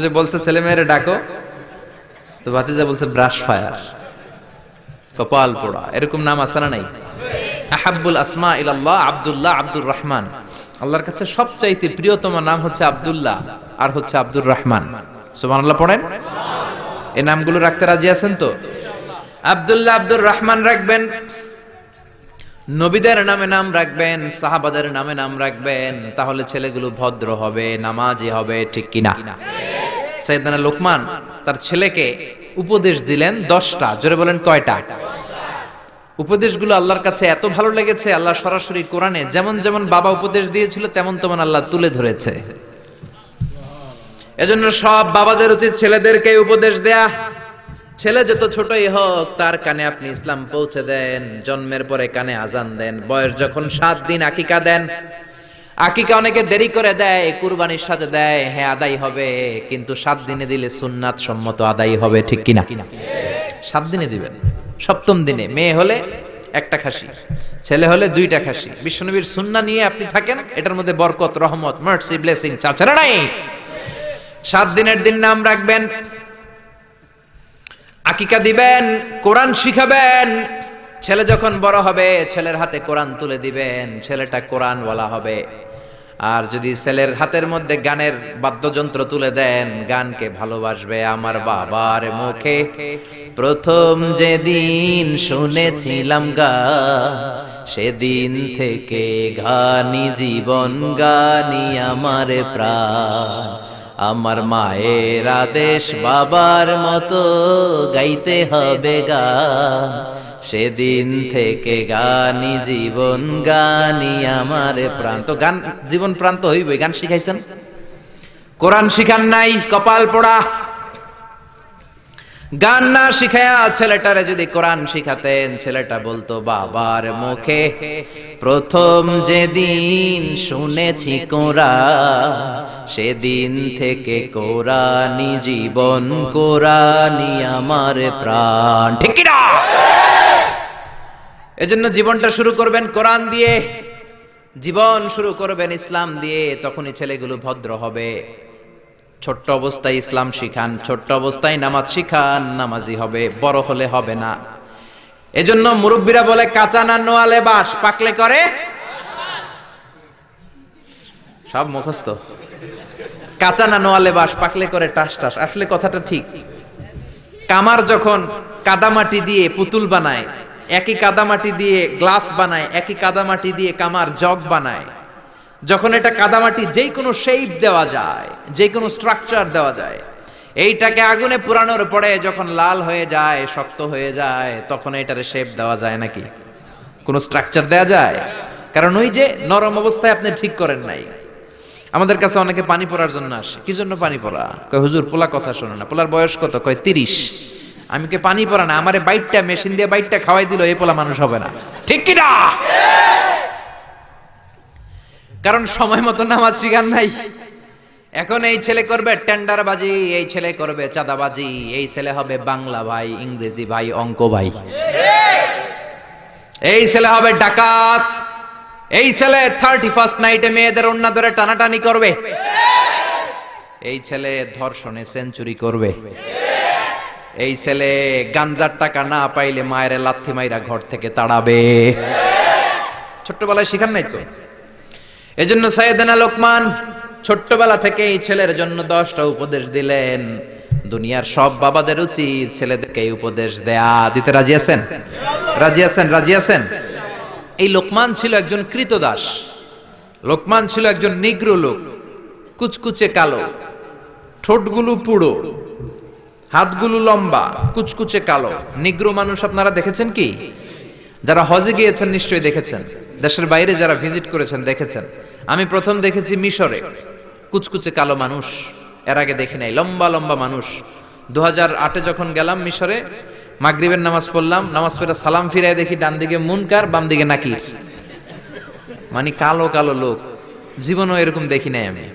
যে বলছে ছেলে মেয়েরে ডাকো, তো ভাতিজা বলছে ব্রাশ ফায়ার, কপাল পোড়া। এরকম নাম আছে না নাই? আহাব্বুল আসমা ইলাল্লাহ আব্দুল্লাহ, আব্দুর রহমান। আল্লাহর কাছে সবচাইতে প্রিয়তম নাম হচ্ছে আব্দুল্লাহ আর হচ্ছে আব্দুর রহমান। সুবহানাল্লাহ পড়েন। এই নামগুলো রাখতে রাজি আছেন তো? আব্দুল্লাহ, আব্দুর রহমান রাখবেন। নবীদের নামে নাম রাখবেন, সাহাবাদের নামে নাম রাখবেন, তাহলে ছেলেগুলো ভদ্র হবে, নামাজি হবে, ঠিক কিনা? সাইয়েদনা লোকমান তার ছেলেকে উপদেশ দিলেন 10টা। জোরে বলেন কয়টা? উপদেশগুলো আল্লাহর কাছে এত ভালো লেগেছে, আল্লাহ সরাসরি কোরআনে যেমন যেমন বাবা উপদেশ দিয়েছিল তেমন তেমন আল্লাহ তুলে ধরেছে। এজন্য সব বাবাদের উচিত ছেলেদেরকে উপদেশ দেয়া। ছেলে যত ছোটই হোক তার কানে আপনি ইসলাম পৌঁছে দেন। জন্মের পরে কানে আজান দেন, বয়স যখন 7 দিন আকিকা দেন। আকিকা অনেকে দেরি করে দেয়, কুরবানির সাথে দেয়, হ্যাঁ আদায় হবে, কিন্তু 7 দিনে দিলে সুন্নাত সম্মত আদায় হবে, ঠিক কিনা? 7 দিনে দিবেন। 7ম দিনে মেয়ে হলে 1টা খাসি, ছেলে হলে 2টা খাসি। বিশ্বনবীর সুন্নাহ নিয়ে আপনি থাকেন, এটার মধ্যে বরকত, রহমত, মার্সি, ব্লেসিং আছে না নাই? 7 দিনের দিন নাম রাখবেন, আকিকা দিবেন, কোরআন শিখাবেন। ছেলে যখন বড় হবে ছেলের হাতে কোরআন তুলে দিবেন, ছেলেটা কোরআন ওয়ালা হবে। আর যদি ছেলের হাতের মধ্যে গানের বাদ্যযন্ত্র তুলে দেন, গানকে ভালোবাসবে। আমার বাবার মুখে প্রথম যেদিন শুনেছিলাম গান, সেদিন থেকে গানি জীবন, গানি আমার প্রাণ। আমার মায়ের আদেশ বাবার মতো গাইতে হবে গান, সেদিন থেকে গানি জীবন, গানি আমার প্রাণ। তো গান জীবন প্রাণ তো হইবই। গান শিখাইছেন, কোরআন শিখান নাই, কপাল পোড়া। গান না শিখায়া ছেলেটারে যদি কোরআন শিখাতেন, ছেলেটা বলতো বাবার মুখে প্রথম যেদিন শুনেছি কোরআন, সেদিন থেকে কোরআনি জীবন, কোরআনি আমার প্রাণ, ঠিক কি না? এজন্য জীবনটা শুরু করবেন কোরআন দিয়ে, জীবন শুরু করবেন ইসলাম দিয়ে, তখনই ছেলেগুলো ভদ্র হবে। ছোট্ট অবস্থায় ইসলাম শিখান, ছোট্ট অবস্থায় নামাজ শিখান, নামাজি হবে। বড় হলে হবে না। এজন্য মুরব্বীরা বলে কাঁচা না নোয়ালে বাস, পাকলে করে সব মুখস্থ। কাঁচা না নোয়ালে বাস, পাকলে করে টাস টাস। আসলে কথাটা ঠিক। কামার যখন কাদামাটি দিয়ে পুতুল বানায়, একই কাদামাটি দিয়ে গ্লাস বানায়, একই কাদামাটি দিয়ে কামার জগ বানায়। যখন এটা কাদামাটি যেই কোনো শেপ দেওয়া যায়, যে কোনো স্ট্রাকচার দেওয়া যায়, এইটাকে আগুনে পুরানোর পরে যখন লাল হয়ে যায়, শক্ত হয়ে যায়, তখন এটারে শেপ দেওয়া যায় নাকি? কোন স্ট্রাকচার দেওয়া যায়? কারণ ওই যে নরম অবস্থায় আপনি ঠিক করেন নাই। আমাদের কাছে অনেকে পানি পড়ার জন্য আসে। কি জন্য পানি পড়া? কয় হুজুর পোলা কথা শোনে না। পোলার বয়স কত? কয় 30। আমি কে পানি পড়া না, আমারে বাইটটা মেশিন দিয়ে বাইটটা খাওয়াই দিল, এই পোলা মানুষ হবে না, ঠিক কি না? কারণ সময় মতো নামাজ শিখান নাই। এখন এই ছেলে করবে টেন্ডারবাজি, এই ছেলে করবে চাঁদাবাজি, এই ছেলে হবে বাংলা ভাই, ইংরেজি ভাই, অঙ্ক ভাই, এই ছেলে হবে ডাকাত, এই ছেলে 31st নাইটে মেয়েদের ওন্না ধরে টানাটানি করবে, এই ছেলে ধর্ষণে সেঞ্চুরি করবে, এই ছেলে গাঞ্জার টাকা না পাইলে মায়ের লাথি মাইরা ঘর থেকে তাড়াবে। ছোট্টবেলায় শিখান নাই তো? এজন্য সাইয়েদনা লোকমান ছোট্টবেলা থেকে এই ছেলের জন্য 10টা উপদেশ দিলেন। দুনিয়ার সব বাবাদের উচিত ছেলেদেরকে এই উপদেশ দেয়া। দিতে রাজি আছেন? রাজি আছেন? রাজি আছেন? এই লোকমান ছিল একজন কৃতদাস। লোকমান ছিল একজন নিগ্রো লোক, কুচকুচে কালো, ঠোঁটগুলো পুড়ো, হাতগুলো লম্বা, কুচকুচে কালো। নিগ্রো মানুষ আপনারা দেখেছেন কি? যারা হজে গিয়েছেন নিশ্চয়ই দেখেছেন, দেশের বাইরে যারা ভিজিট করেছেন দেখেছেন। আমি প্রথম দেখেছি মিশরে, কুচকুচে কালো মানুষ, এর আগে দেখি নাই। লম্বা লম্বা মানুষ। 2008-এ যখন গেলাম মিশরে, মাগরিবের নামাজ পড়লাম, নামাজ পড়ে সালাম ফিরায় দেখি ডান দিকে মুনকার, বাম দিকে নাকির, মানে কালো কালো লোক। জীবনও এরকম দেখি নাই আমি।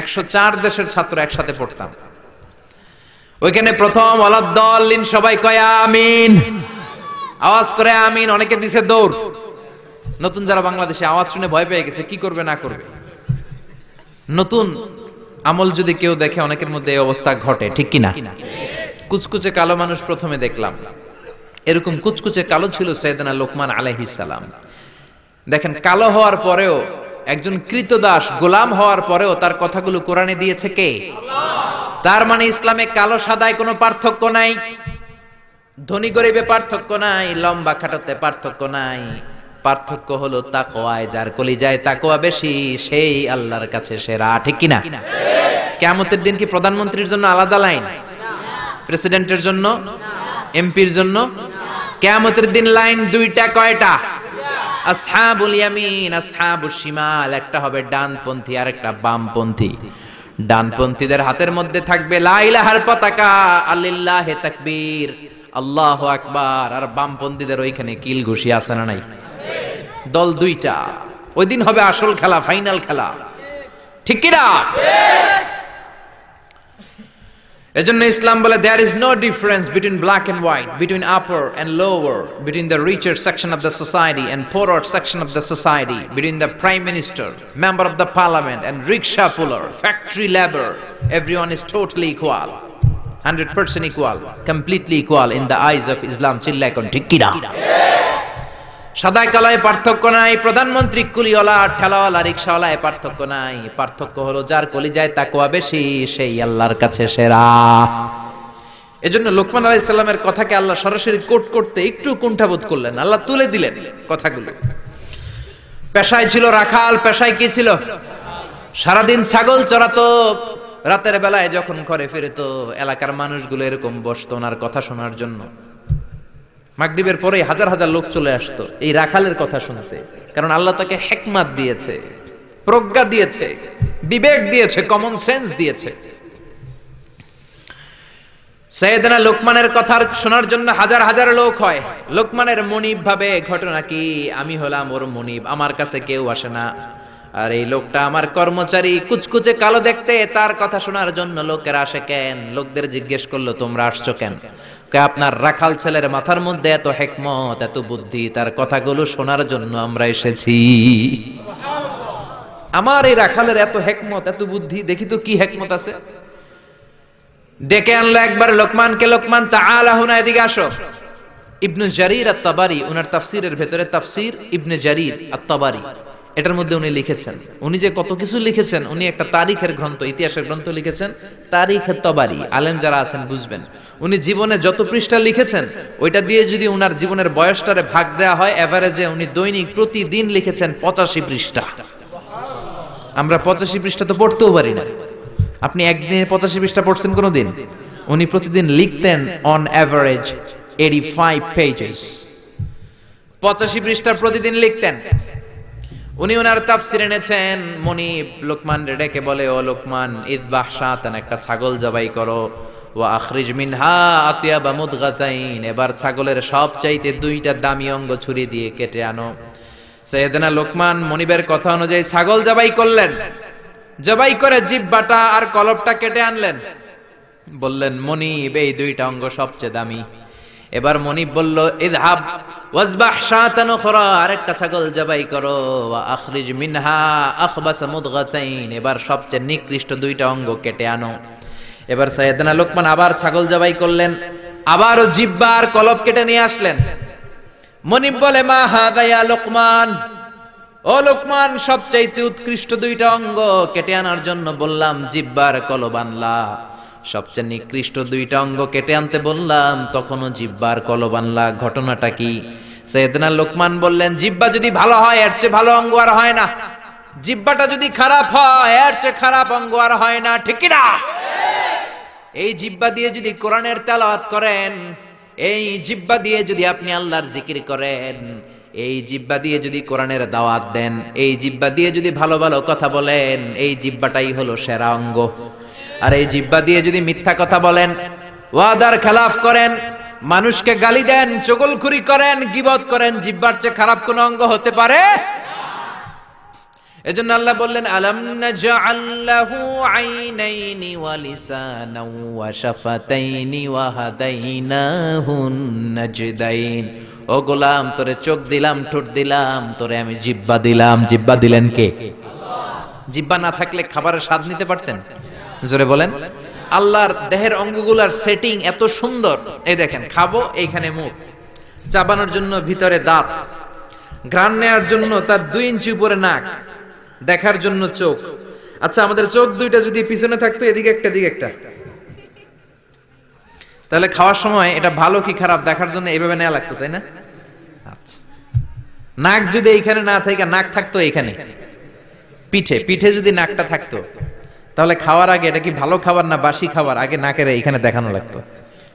104 দেশের ছাত্র একসাথে পড়তাম ওইখানে। প্রথম ওয়ালাদ-দাল্লিন সবাই কয় আমিন, আওয়াজ করে আমিন। অনেকে দিছে দৌড়। নতুন যারা বাংলাদেশে আওয়াজ শুনে ভয় পেয়ে গেছে, কি করবে না করবে। নতুন আমল যদি কেউ দেখে, অনেকের মধ্যে এই অবস্থা ঘটে, ঠিক কিনা? কুচকুচে কালো মানুষ প্রথমে দেখলাম, এরকম কুচকুচে কালো ছিল সাইয়েদনা লোকমান আলাইহিস সালাম। দেখেন, কালো হওয়ার পরেও, একজন কৃতদাস গোলাম হওয়ার পরেও তার কথাগুলো কোরআনে দিয়েছে কে? তার মানে ইসলামে কালো সাদায় কোনো পার্থক্য নাই, ধনী গরিবে পার্থক্য নাই, লম্বা খাটোতে পার্থক্য নাই। পার্থক্য হলো তাকওয়ায়। যার কলিজায় তাকওয়া বেশি সেই আল্লাহর কাছে সেরা। ঠিক কিনা? কিয়ামতের দিন কি প্রধানমন্ত্রীর জন্য আলাদা লাইন, প্রেসিডেন্টের জন্য, এমপির জন্য? কিয়ামতের দিন লাইন দুইটা। কয়টা? আসহাবুল ইয়ামিন, আসহাবুশ শিমাল। একটা হবে ডানপন্থী আর একটা বামপন্থী। ডানপন্থীদের হাতের মধ্যে থাকবে লা ইলাহার পতাকা, আলিল্লাহি তাকবীর, আল্লাহু আকবার। আর বামপন্থীদের ওইখানে কিল ঘুষি আছে না নাই? দল দুইটা। ওই দিন হবে আসল খেলা, ফাইনাল খেলা। ঠিক কি না? এজন্য ইসলাম বলে there is no difference between black and white, between upper and lower, between the richer section of the society and poorer section of the society, between the prime minister, member of the parliament and rickshaw puller, factory labor. Everyone is totally equal, 100% equal, completely equal in the eyes of Islam. চিল্লায় কোন ঠিক কি না? সাদা কালায় পার্থক্য নাই, প্রধানমন্ত্রী কুলিওয়ালা ঠেলাওয়ালা রিকশাওয়ালায় পার্থক্য নাই। পার্থক্য হলো যার কলিজায় তাকওয়া বেশি সেই আল্লাহর কাছে সেরা। এজন্য লোকমান আলাইহিস সালামের কথাকে আল্লাহ সরাসরি কোট করতে একটু কুণ্ঠাবোধ করলেন, আল্লাহ তুলে দিলেন কথাগুলো। পেশায় ছিল রাখাল, পেশায় কি ছিল? সারাদিন ছাগল চড়াতো, রাতের বেলায় যখন ঘরে ফিরতো এলাকার মানুষগুলো এরকম বসতো ওনার কথা শোনার জন্য। মাগরিবের পরে হাজার হাজার লোক চলে আসতো এই রাখালের কথা শুনতে, কারণ আল্লাহ তাকে হিকমত দিয়েছে, প্রজ্ঞা দিয়েছে, বিবেক দিয়েছে, কমন সেন্স দিয়েছে। সাইয়েদনা লোকমানের কথা শোনার জন্য হাজার হাজার লোক হয়। লোকমানের মনিব ভাবে, ঘটনা কি, আমি হলাম ওর মনিব, আমার কাছে কেউ আসে না। আর এই লোকটা আমার কর্মচারী, কুচকুচে কালো দেখতে, তার কথা শোনার জন্য লোকেরা আসে কেন? লোকদের জিজ্ঞেস করলো তোমরা আসছো কেন? আপনার রাখাল ছেলের মাথার মধ্যে এত হিকমত, এত বুদ্ধি, তার কথাগুলো শোনার জন্য আমরা এসেছি। আমার এই রাখালের এত হিকমত, এত বুদ্ধি, দেখি তো কি হিকমত আছে। ডেকে আনলো একবার লোকমানকে, লোকমান তাআলা হুনা, এদিকে আসো। ইবনে জারির আত-তাবারি ওনার তাফসীরের ভেতরে, তাফসীর ইবনে জারির আত-তাবারি, এটার মধ্যে উনি লিখেছেন, উনি যে কত কিছু লিখেছেন, উনি একটা তারিখের গ্রন্থ, ইতিহাসের গ্রন্থ লিখেছেন, তারিখে তাবারি। আলেম যারা আছেন বুঝবেন, উনি জীবনে যত পৃষ্ঠা লিখেছেন ওইটা দিয়ে যদি উনার জীবনের বয়সটারে ভাগ দেওয়া হয়, এভারেজে উনি দৈনিক প্রতিদিন লিখেছেন 85 পৃষ্ঠা। আমরা 85 পৃষ্ঠা তো পড়তেও পারি না। আপনি একদিনে 85 পৃষ্ঠা পড়ছেন কোনোদিন? উনি প্রতিদিন লিখতেন অন এভারেজ 85 পেজেস। 85 পৃষ্ঠা প্রতিদিন লিখতেন। উনি ওনার তাফসীর এনেছেন। মনিব লোকমান ডেকে বলে, ও লোকমান, ইযবাহ শাতান, একটা ছাগল জবাই করো, ওয়া আখরিজ মিনহা আতিয়াবা মুদগাতাইন, এবার ছাগলের সবচাইতে দুইটা দামি অঙ্গ ছুরি দিয়ে কেটে আনো। সাইয়েদনা লোকমান মনিবের কথা অনুযায়ী ছাগল জবাই করলেন, জবাই করে জিহ্বাটা আর কলবটা কেটে আনলেন। বললেন, মনিব এই দুইটা অঙ্গ সবচেয়ে দামি। এবার মনিব বলল, ইযহাব ওয়াজবাহ শাতান উখরা, আরেকটা ছাগল জবাই করো, ওয়া আখরিজ মিনহা আখবাস মুদগাতাইন, এবার সবচেয়ে নিকৃষ্ট দুইটা অঙ্গ কেটে আনো। এবার সাইয়েদনা লোকমান আবার ছাগল জবাই করলেন, আবারও জিহ্বা আর কলব কেটে নিয়ে আসলেন। মনিব বলে, মা হাযা ইয়া লোকমান, ও লোকমান, সবচাইতে উৎকৃষ্ট দুইটা অঙ্গ কেটে আনার জন্য বললাম, জিহ্বা আর কলব আনলা, সবচেয়ে নিকৃষ্ট দুইটা অঙ্গ কেটে আনতে বললাম, তখনও জিহ্বা আর কলব আনলা, ঘটনাটা কি? সাইয়েদনা লোকমান বললেন, জিহ্বা যদি ভালো হয় এর চেয়ে ভালো অঙ্গ আর হয় না, জিহ্বাটা যদি খারাপ হয় এর চেয়ে খারাপ অঙ্গ আর হয় না। ঠিক কি না? এই জিহ্বা দিয়ে যদি কোরআনের তেলাওয়াত করেন, এই জিহ্বা দিয়ে যদি আপনি আল্লাহর জিকির করেন, এই জিহ্বা দিয়ে যদি কোরআনের দাওয়াত দেন, এই জিহ্বা দিয়ে যদি ভালো ভালো কথা বলেন, এই জিহ্বাটাই হলো সেরা অঙ্গ। আর এই জিহ্বা দিয়ে যদি মিথ্যা কথা বলেন, ওয়াদার খেলাফ করেন, মানুষকে গালি দেন, চগলখুরি করেন, গীবত করেন, জিহ্বার চেয়ে খারাপ কোন অঙ্গ হতে পারে? এজন্য আল্লাহ বললেন, আলাম নাজআল লাহু আইনাইনি ওয়া লিসানাও ওয়া শাফাতাইনি ওয়া হাদাইনাহুন নাজদাইন। ও গোলাম, তোরে চোখ দিলাম, ঠোঁট দিলাম, তোরে আমি জিহ্বা দিলাম। জিহ্বা দিলেন কে? আল্লাহ। জিহ্বা না থাকলে খাবারের স্বাদ নিতে পারতেন? জোরে বলেন। আল্লাহর দেহের অঙ্গগুলার সেটিং এত সুন্দর। এই দেখেন, খাবো এইখানে মুখ, চাবানোর জন্য ভিতরে দাঁত, ঘ্রাণ নেওয়ার জন্য তার 2 ইঞ্চি উপরে নাক, দেখার জন্য চোখ। আচ্ছা, আমাদের চোখ দুইটা যদি পিছনে থাকতো, এদিকে একটা দিকে একটা, তাহলে খাওয়ার সময় এটা ভালো কি খারাপ দেখার জন্য এইভাবে নেওয়া লাগতো, তাই না? আচ্ছা, নাক যদি এইখানে না থাকে, নাক থাকতো এইখানে পিঠে, পিঠে যদি নাকটা থাকতো, তাহলে খাওয়ার আগে এটা কি ভালো খাবার না বাসি খাবার, আগে নাকের এইখানে দেখানো লাগতো,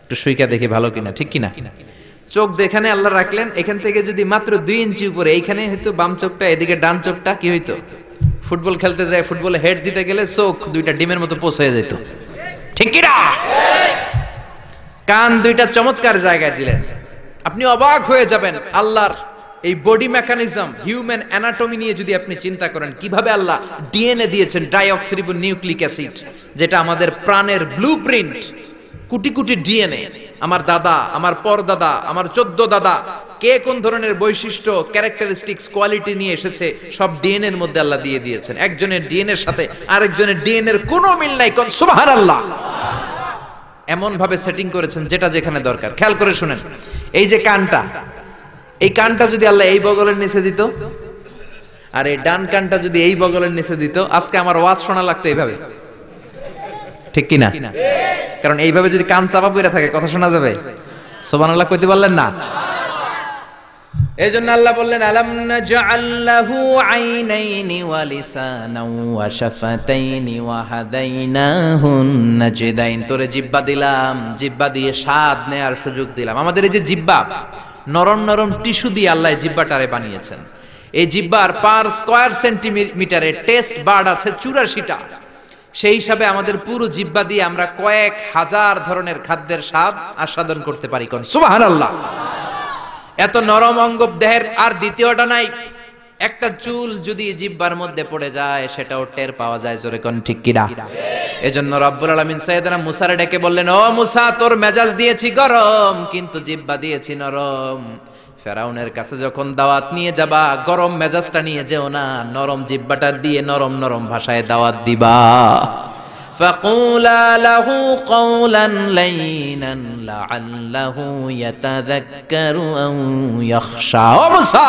একটু সুইকা দেখি ভালো কিনা, ঠিক কিনা? চোখ যেখানে আল্লাহ রাখলেন, এখান থেকে যদি মাত্র 2 ইঞ্চি উপরে, এইখানে হয়তো বাম চোখটা, এদিকে ডান চোখটা কি হইতো? ফুটবল খেলতে যায়, ফুটবলে হেড দিতে গেলে চোখ দুইটা ডিমের মতো পোষ হয়ে যেত, ঠিক কিনা? কান দুইটা চমৎকার জায়গায় দিলেন, আপনি অবাক হয়ে যাবেন। আল্লাহর এই বডি মেকানিজম, হিউম্যান অ্যানাটমি নিয়ে যদি আপনি চিন্তা করেন, কিভাবে আল্লাহ ডিএনএ দিয়েছেন, ডাইঅক্সিরিবো নিউক্লিক অ্যাসিড, যেটা আমাদের প্রাণের ব্লুপ্রিন্ট, কোটি কোটি ডিএনএ। আমার দাদা, আমার পরদাদা, আমার 14 দাদা, কে কোন ধরনের বৈশিষ্ট্য, ক্যারেক্টারিস্টিক্স, কোয়ালিটি নিয়ে এসেছে, সব ডিএনএ এর মধ্যে আল্লাহ দিয়ে দিয়েছেন। একজনের ডিএনএ এর সাথে আরেকজনের ডিএনএ এর কোনো মিল নাই, কোন সুবহানাল্লাহ। এমন ভাবে সেটিং করেছেন যেটা যেখানে দরকার। খেয়াল করে শুনেন, এই যে কানটা, এই কানটা যদি আল্লাহ এই বগলের নিচে দিত, আর এই ডান কানটা যদি এই বগলের নিচে দিত, আজকে আমার ওয়াজ শোনা লাগতো এইভাবে, ঠিক কিনা? কারণ এইভাবে যদি কান চাপা পড়ে থাকে, কথা শোনা যাবে? সুবহানাল্লাহ কইতে পারলেন না? এই জন্য আল্লাহ বললেন, আলাম নাজআল লাহু আইনাইনি ওয়া লিসানাও ওয়া শাফাতাইনি ওয়া হাদাইনাহুন নাজদাইন। তোরে জিহ্বা দিলাম, জিহ্বা দিয়ে স্বাদ নেয়ার সুযোগ দিলাম। আমাদের এই যে জিহ্বা, নরম নরম টিস্যু দিয়ে আল্লাহ জিহ্বাটারে বানিয়েছেন। এই জিহ্বার পার স্কয়ার সেন্টিমিটারে টেস্ট বার্ড আছে 84টা। সেই হিসাবে আমাদের পুরো জিহ্বা দিয়ে আমরা কয়েক হাজার ধরনের খাদ্যের স্বাদ আস্বাদন করতে পারি, কোন সুবহানাল্লাহ। এত নরম অঙ্গ দেহের আর দ্বিতীয়টা নাই। একটা চুল যদি জিহ্বার মধ্যে পড়ে যায়, সেটাও টের পাওয়া যায়, জোরে কোন ঠিক কিনা? এজন্য রব্বুল আলামিন সাইয়েদনা মুসারে ডেকে বললেন, ও মুসা, তোর মেজাজ দিয়েছি গরম, কিন্তু জিহ্বা দিয়েছি নরম। ফেরাউনের কাছে যখন দাওয়াত নিয়ে যাবা, গরম মেজাজটা নিয়ে যেও না, নরম জিহ্বাটা দিয়ে নরম নরম ভাষায় দাওয়াত দিবা। فقولا له قولا لينا لعله يتذكر أو يخشى। ও মুসা,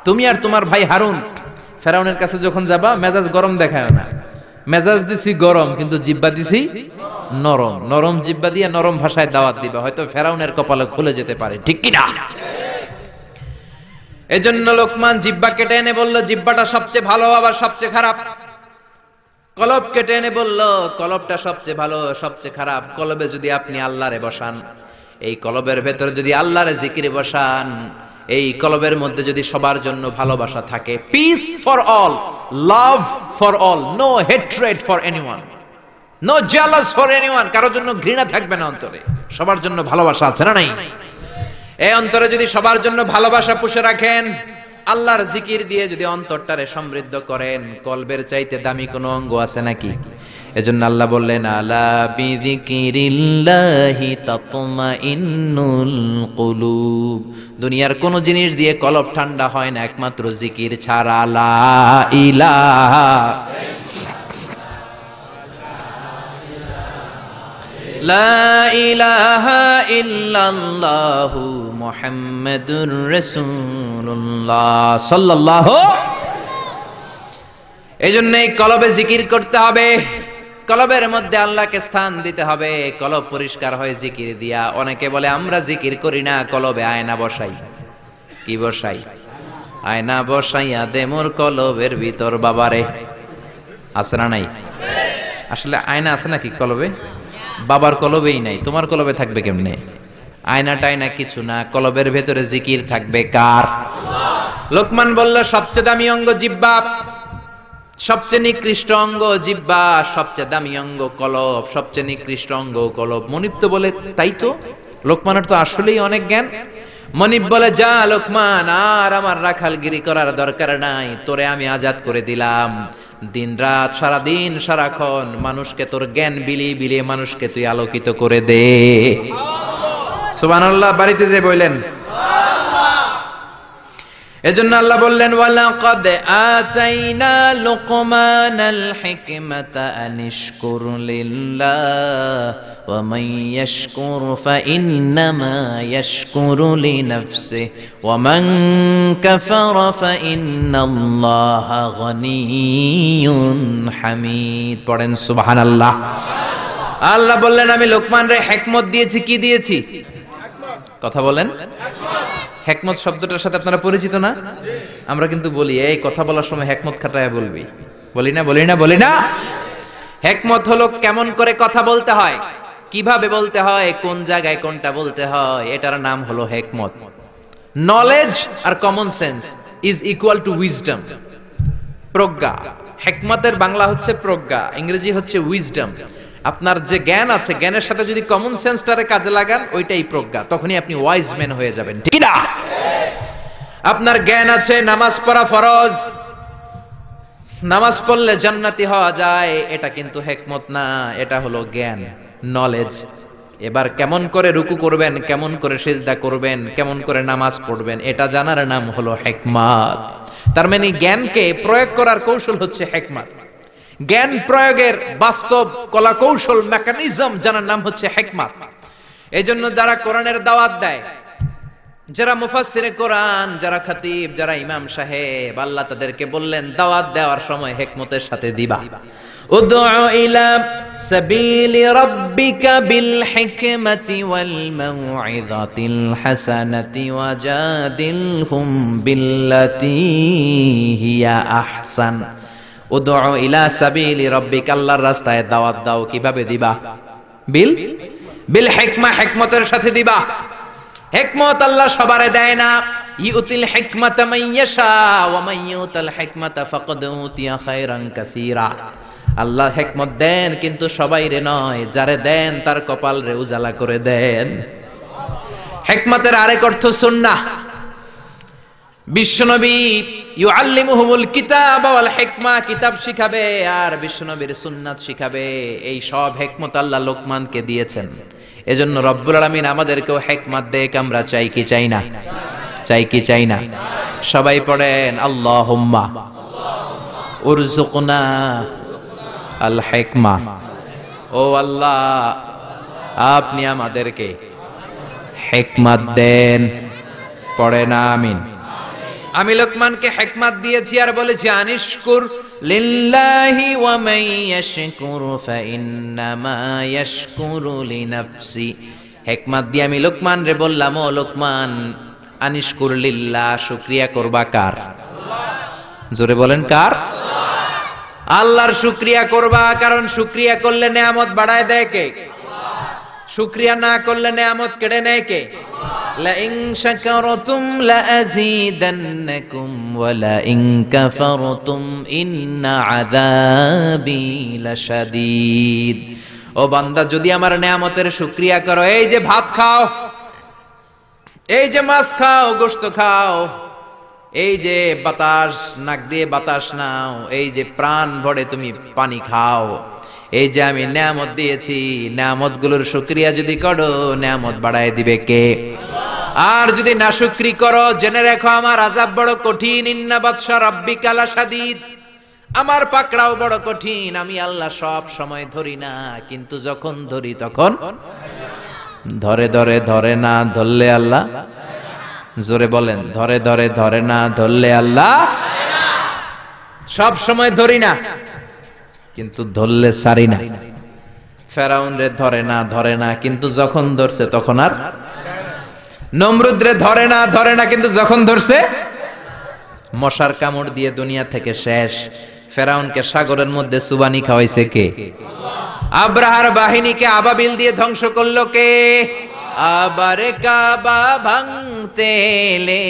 তুমি আর তোমার ভাই হারুন ফেরাউনের কাছে যখন যাবা, মেজাজ গরম দেখায় না, মেজাজ দিছি গরম, কিন্তু জিহ্বা দিছি নরম। নরম জিহ্বা দিয়ে নরম ভাষায় দাওয়াত দিবা, হয়তো ফেরাউনের কপালে খুলে যেতে পারে, ঠিক কি না? এজন্য লোকমান জিহ্বা কেটে এনে বলল, জিহ্বাটা সবচেয়ে ভালো আবার সবচেয়ে খারাপ। কলব কেটে এনে বলল, কলবটা সবচেয়ে ভালো সবচেয়ে খারাপ। কলবে যদি আপনি আল্লাহরে বসান, এই কলবের ভেতরে যদি আল্লাহরে জিকিরে বসান, এই কলবের মধ্যে যদি সবার জন্য ভালোবাসা থাকে, peace for all, love for all, no hatred for anyone, no jealous for anyone, কারোর জন্য ঘৃণা থাকবে না অন্তরে, সবার জন্য ভালোবাসা আছে না নাই? এই অন্তরে যদি সবার জন্য ভালোবাসা পুষে রাখেন, আল্লাহর জিকির দিয়ে যদি অন্তরটারে সমৃদ্ধ করেন, কলবের চাইতে দামি কোনো অঙ্গ আছে নাকি? এজন্য আল্লাহ বললেন, আলা বিযিকিরিল্লাহি তাতমাইন্নুল কুলুব। দুনিয়ার কোন জিনিস দিয়ে কলব ঠান্ডা হয় না, একমাত্র জিকির ছাড়া। লা ইলাহা লা ইলাহা ইল্লাল্লাহু মুহাম্মাদুর রাসূলুল্লাহ সাল্লাল্লাহু। এইজন্য এই কলবে জিকির করতে হবে, কলবের মধ্যে আল্লাহকে স্থান দিতে হবে। কলব পরিষ্কার হয় জিকির দিয়া। অনেকে বলে আমরা জিকির করি না, কলবে আয়না বসাই। কি বসাই? আয়না বসাইয়া দে মোর কলবের ভিতর বাবারে। আছে না নাই? আসলে আয়না আছে নাকি কলবে? বাবার কলবেই নাই, তোমার কলবে থাকবে কেমনে? আয়না টায়না কিছু না, কলবের ভেতরে জিকির থাকবে কার? লোকমান বলল, সবচেয়ে দামি অঙ্গ জিহ্বা, সবচেয়ে নিকৃষ্ট অঙ্গ জিহ্বা, সবচেয়ে দামি অঙ্গ কলব, সবচেয়ে নিকৃষ্ট অঙ্গ কলব। মনিব তো বলে, তাই তো, লোকমানের তো আসলেই অনেক জ্ঞান। মনিব বলে, যা লোকমান, আর আমার রাখালগিরি করার দরকার নাই, তোরে আমি আজাদ করে দিলাম। দিন রাত, সারাদিন সারাক্ষণ মানুষকে তোর জ্ঞান বিলিয়ে বিলিয়ে মানুষকে তুই আলোকিত করে দে। সুবহানাল্লাহ। বাড়িতে যে বললেন, এজন্য আল্লাহ বললেন ওয়ালাকাদ আতাইনা লুকমানাল হিকমাতা আনিশকুর লিল্লাহ ওয়া মান ইয়াশকুর ফাইন্নামা ইয়াশকুরু লিনাফসিহি ওয়া মান কাফারা ফাইন্নাল্লাহা গনিয়্যুন হামিদ। পড়েন সুবহানাল্লাহ। আল্লাহ বললেন আমি লোকমানরে হিকমত দিয়েছি। কি দিয়েছি? কথা বলেন। হিকমত শব্দটার সাথে আপনারা পরিচিত না? আমরা কিন্তু বলি এই কথা বলার সময় হিকমত খাটায় বলবি, বলি না। হিকমত হলো কেমন করে কথা বলতে হয়, কিভাবে বলতে হয়, কোন জায়গায় কোনটা বলতে হয়, এটার নাম হলো হিকমত। নলেজ আর common sense is equal to wisdom, প্রজ্ঞা। হিকমতের বাংলা হচ্ছে প্রজ্ঞা, ইংরেজি হচ্ছে উইজডম। আপনার যে জ্ঞান আছে, জ্ঞানের সাথে যদি কমন সেন্সটারে কাজে লাগান, ওইটাই প্রজ্ঞা, তখনই আপনি ওয়াইজ ম্যান হয়ে যাবেন, ঠিক না? আপনার জ্ঞান আছে নামাজ পড়া ফরজ, নামাজ পড়লে জান্নাতি হওয়া যায়, এটা কিন্তু হিকমত না, এটা হলো জ্ঞান, নলেজ। এবার কেমন করে রুকু করবেন, কেমন করে সিজদা করবেন, কেমন করে নামাজ পড়বেন, এটা জানার নাম হলো হিকমত। তার মানে জ্ঞানকে প্রয়োগ করার কৌশল হচ্ছে হিকমত। জ্ঞান প্রয়োগের বাস্তব কলা কৌশল মেকানিজম জানার নাম হচ্ছে হিকমত। এই জন্য যারা কোরআনের দাওয়াত দেয়, যারা মুফাসসিরে কোরআন, যারা খতিব, যারা ইমাম সাহেব, আল্লাহ তাদেরকে বললেন দাওয়াত দেওয়ার সময় হিকমতের সাথে দিবা। উদউ ইলা সাবিলি রাব্বিকা বিল হিকমাতি ওয়াল মাউইযাতিল হাসানাতি ওয়াজাদিলহুম বিল্লাতী হিয়া আহসান। উদউ ইলা সাবিলি রাব্বিকা, আল্লাহর রাস্তায় দাওয়াত দাও। কিভাবে দিবা? বিল হিকমা, হিকমতের সাথে দিবা। হিকমত আল্লাহ সবারে দেয় না। ইউতিল হিকমাতা মান ইয়াশা ওয়া মান ইউতাল হিকমাতা ফাকাদ উতিয়া খায়রান কাসীরা। আল্লাহ হিকমত দেন কিন্তু সবাইরে নয়, যারে দেন তার কপাল রে উজালা করে দেন। হিকমতের আরেক অর্থ সুন্নাহ। বিশ্বনবী ইউআল্লিমুহুমুল কিতাব ওয়াল হিকমা, কিতাব শিখাবে আর বিশ্বনবীর সুন্নাত শিখাবে। এই সব হিকমত আল্লাহ লোকমানকে দিয়েছেন। এজন্য রব্বুল আলামিন আমাদেরকেও হিকমত দেখ, আমরা চাই কি চাই না? চাই কি চাই না? সবাই পড়েন আল্লাহুম্মা উরযুকনা আল হিকমা। ও আল্লাহ, আপনি আমাদেরকে হিকমত দেন। পড়েন আমিন। আমি লোকমানকে হিকমত দিয়েছি আর বলেছি আনিশকুর লিল্লাহি ওয়া মান ইয়াশকুরু ফাইন্নামা ইয়াশকুরু লিনাফসি। হিকমত দিয়ে আমি লোকমান রে বললাম, ও লোকমান, আনিশকুর লিল্লাহ, শুকরিয়া করবা কার? জোরে বলেন কার? আল্লাহর শুকরিয়া করবা, কারণ শুকরিয়া করলে নেয়ামত বাড়ায় দেয় কে? শুকরিয়া না করলে নেয়ামত কেড়ে নেয় কে? লাইন শাকারতুম লাযীদান্নাকুম ওয়া লাইন কাফারতুম ইন্না আযাবি লাশাদীদ। ও বান্দা, যদি আমার নেয়ামতের শুকরিয়া করো, এই যে ভাত খাও, এই যে মাছ খাও, গোশত খাও, এই যে বাতাস নাক দিয়ে বাতাস নাও, এই যে প্রাণ ভরে তুমি পানি খাও, এই যে আমি নেয়ামত দিয়েছি, নেয়ামত গুলোর শুকরিয়া যদি করো, নেয়ামত বাড়ায় দিবে কে? আর যদি না শুকরি করো, জেনে রাখো আমার আযাব বড় কঠিন। ইন্না বাতশা রাব্বিকা লাশাদীদ, আমার পাকড়াও বড় কঠিন। আমি আল্লাহ সব সময় ধরি না, কিন্তু যখন ধরি তখন ধরে ধরে ধরে না ধরলে আল্লাহ। জোরে বলেন, ধরে ধরে ধরে না ধরলে আল্লাহ। সব সময় ধরি না, কিন্তু ধরলে সারি না। ফেরাউন রে ধরে না কিন্তু যখন ধরছে তখন আর। নমরুদ রে ধরে না কিন্তু যখন ধরছে মশার কামড় দিয়ে দুনিয়া থেকে শেষ। ফেরাউনকে সাগরের মধ্যে সুবানি খাওয়াইছে কে? আব্রাহার বাহিনীকে আবাবিল দিয়ে ধ্বংস করলো কে? আবার কাবা ভাঙতে এলে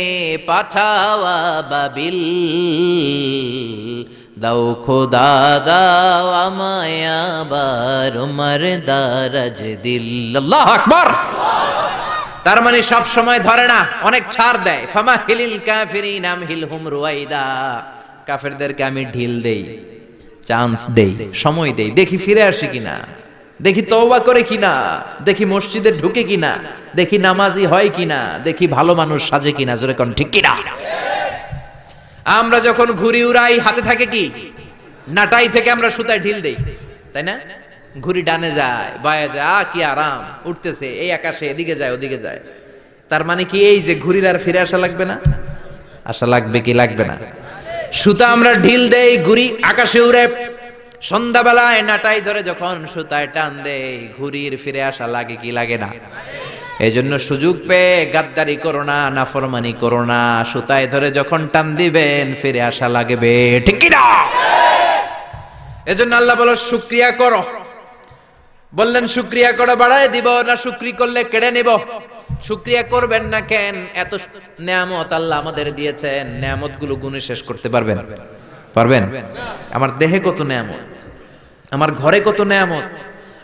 পাঠাওয়া বাবিল, দাও খোদা দাও আমায় আবার উমর দারাজ দিল। আল্লাহু আকবার। তার মানে সব সময় ধরে না, অনেক ছাড় দেয়। ফামাহিলিল কাফিরিন আমহিলহুম রুয়াইদা, কাফেরদেরকে আমি ঢিল দেই, চান্স দেই, সময় দেই, দেখি ফিরে আসে কিনা, দেখি তওবা করে কিনা, দেখি মসজিদে ঢুকে কিনা, দেখি নামাজি হয় কিনা, দেখি ভালো মানুষ সাজে কিনা। জোরে কোন ঠিক কিনা? আমরা যখন ঘুড়ি উড়াই হাতে থাকে কি নাটাই থেকে আমরা সুতায় ঢিল দেই, তাই না? ঘুড়ি ডানে যায় বায়ে যায়, কি আরাম, উঠতেছে এই আকাশে, এদিকে যায় ওদিকে যায়। তার মানে কি এই যে ঘুড়ির আর ফিরে আসা লাগবে না? আসা লাগবে কি লাগবে না? সুতা আমরা ঢিল দেই, ঘুড়ি আকাশে উড়ে। সন্ধ্যাবেলায় নাটাই ধরে যখন সুতায় টান দেই, ঘুড়ির ফিরে আসা লাগে কি লাগে না? এই জন্য সুযোগ পেয়ে গাদ্দারি করো না, নাফরমানি করো না। সুতায় ধরে যখন টান দিবেন ফিরে আসা লাগবে, ঠিক কি না? এজন্য আল্লাহ বলো শুকরিয়া করো। বললেন শুকরিয়া করে বাড়ায় দিব না, শুকরি করলে কেড়ে নিব। শুকরিয়া করবেন না কেন? এত নেয়ামত আল্লাহ আমাদের দিয়েছেন, নেয়ামত গুলো গুণে শেষ করতে পারবেন? পারবেন? আমার দেহে কত নেয়ামত, আমার ঘরে কত নেয়ামত,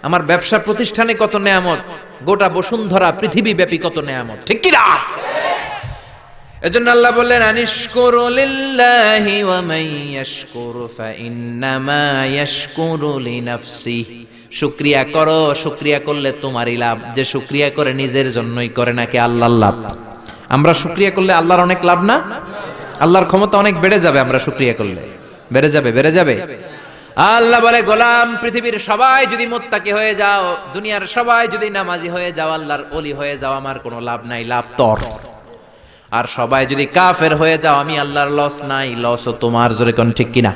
আমার ব্যবসা প্রতিষ্ঠানে কত নেয়ামত, গোটা বসুন্ধরা পৃথিবী ব্যাপী কত নেয়ামত, ঠিক কি না? এজন্য আল্লাহ বললেন আনিশকুরু লিল্লাহি ওয়া মান ইয়াশকুরু ফাইন্নামা ইয়াশকুরু লিনাফসিহি। শুকরিয়া করো, শুকরিয়া করলে তোমারই লাভ। যে শুকরিয়া করে নিজের জন্যই করে নাকি আল্লাহর লাভ? আমরা শুকরিয়া করলে আল্লাহর অনেক লাভ না? আল্লাহর ক্ষমতা অনেক বেড়ে যাবে আমরা শুকরিয়া করলে, বেড়ে যাবে, বেড়ে যাবে। আল্লাহ বলে গোলাম, পৃথিবীর সবাই যদি মুত্তাকি হয়ে যাও, দুনিয়ার সবাই যদি নামাজি হয়ে যাও, আল্লাহর ওলি হয়ে যাও, আমার কোনো লাভ নাই, লাভ তোর। আর সবাই যদি কাফের হয়ে যাও, আমি আল্লাহর লস নাই, লসও তোমার। জোরে কোন ঠিক কিনা?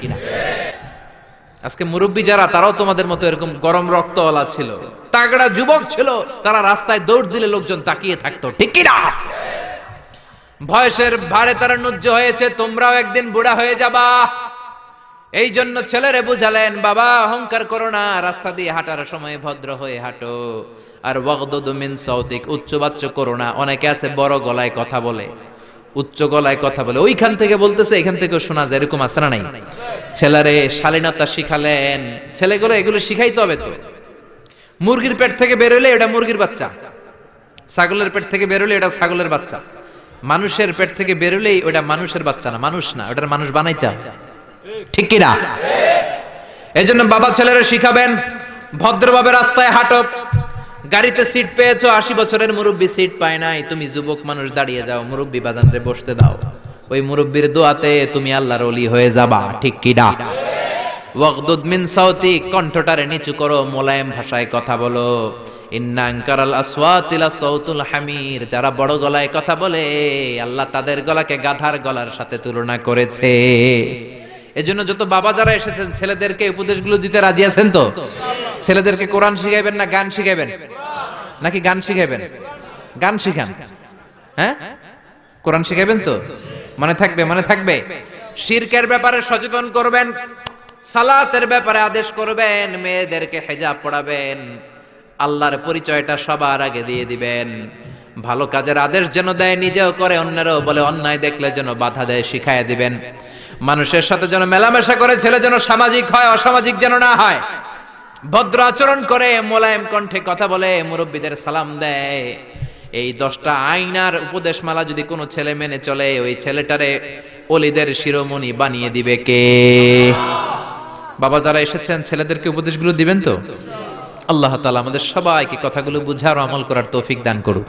আজকে মুরব্বী যারা, তারাও তোমাদের মতো এরকম গরম রক্তওয়ালা ছিল, তাগড়া যুবক ছিল, তারা রাস্তায় দৌড় দিলে লোকজন তাকিয়ে থাকতো, ঠিক কিনা? বয়সের ভারে তারা নুজ্জ হয়েছে, তোমরাও একদিন বুড়া হয়ে যাবা। এই জন্য ছেলেরে বুঝালেন, বাবা অহংকার করো না, রাস্তা দিয়ে হাঁটার সময় ভদ্র হয়ে হাঁটো। আর ওয়াগদুদ মিন সাউতিক, উচ্চবাচ্য করো না। অনেকে আছে বড় গলায় কথা বলে, উচ্চ গলায় কথা বলে, ওইখান থেকে বলতেছে এখান থেকেও শোনা যায়, এরকম আছে না নাই? ছেলেরে শালীনতা শিখালেন, ছেলেগুলো এগুলো শিখাইতে হবে তো। মুরগির পেট থেকে বেরোলে এটা মুরগির বাচ্চা, ছাগলের পেট থেকে বেরোলে এটা ছাগলের বাচ্চা, মানুষের পেট থেকে বেরোলেই ওটা মানুষের বাচ্চা না, মানুষ না, ওটার মানুষ বানাইতে হবে, ঠিক কি না? এই জন্য বাবা ছেলেরা শিখাবেন, ভদ্রভাবে রাস্তায় হাঁটো। গাড়িতে সিট পেয়েছো, 80 বছরের মুরব্বী সিট পায় নাই, তুমি যুবক মানুষ দাঁড়িয়ে যাও, মুরব্বী বাজানরে বসতে দাও। ওই মুরব্বীর দোয়াতে তুমি আল্লাহর ওলি হয়ে যাবা, ঠিক কি না? ওয়াগদুদ মিন সাউতি, কণ্ঠটারে নিচু করো, মোলায়েম ভাষায় কথা বলো। ইন্না আনকারাল আসওয়াতি লা সাউতুল হামির, যারা বড় গলায় কথা বলে আল্লাহ তাদের গলাকে গাধার গলার সাথে তুলনা করেছে। এজন্য যত বাবা যারা এসেছেন, ছেলেদেরকে উপদেশগুলো দিতে রাজি আছেন তো? ছেলেদেরকে কোরআন শিখাইবেন না গান শিখাইবেন? নাকি গান শিখাইবেন? গান শিখান, হ্যাঁ? কোরআন শিখাইবেন তো? মনে থাকবে, মনে থাকবে। শিরকের ব্যাপারে সচেতন করবেন, সালাতের ব্যাপারে আদেশ করবেন, মেয়েদেরকে হিজাব পড়াবেন, আল্লাহর পরিচয়টা সবার আগে দিয়ে দিবেন। ভালো কাজের আদেশ যেন দেয়, নিজেও করে, অন্যেরও বলে, অন্যায় দেখলে যেন বাধা দেয়, শিখাইয়া দিবেন। মানুষের সাথে যেন মেলামেশা করে, ছেলে যেন সামাজিক হয়, অসামাজিক যেন না হয়। ভদ্র আচরণ করে, মোলায়েম কণ্ঠে কথা বলে, মুরব্বীদের সালাম দেয়। এই 10টা আইনার উপদেশমালা যদি কোনো ছেলে মেনে চলে, ওই ছেলেটারে ওলিদের শিরোমণি বানিয়ে দিবে কে? বাবা যারা এসেছেন, ছেলেদেরকে উপদেশগুলো দিবেন তো? আল্লাহ তাআলা আমাদের সবাইকে কথাগুলো বুঝার ও আমল করার তৌফিক দান করুক।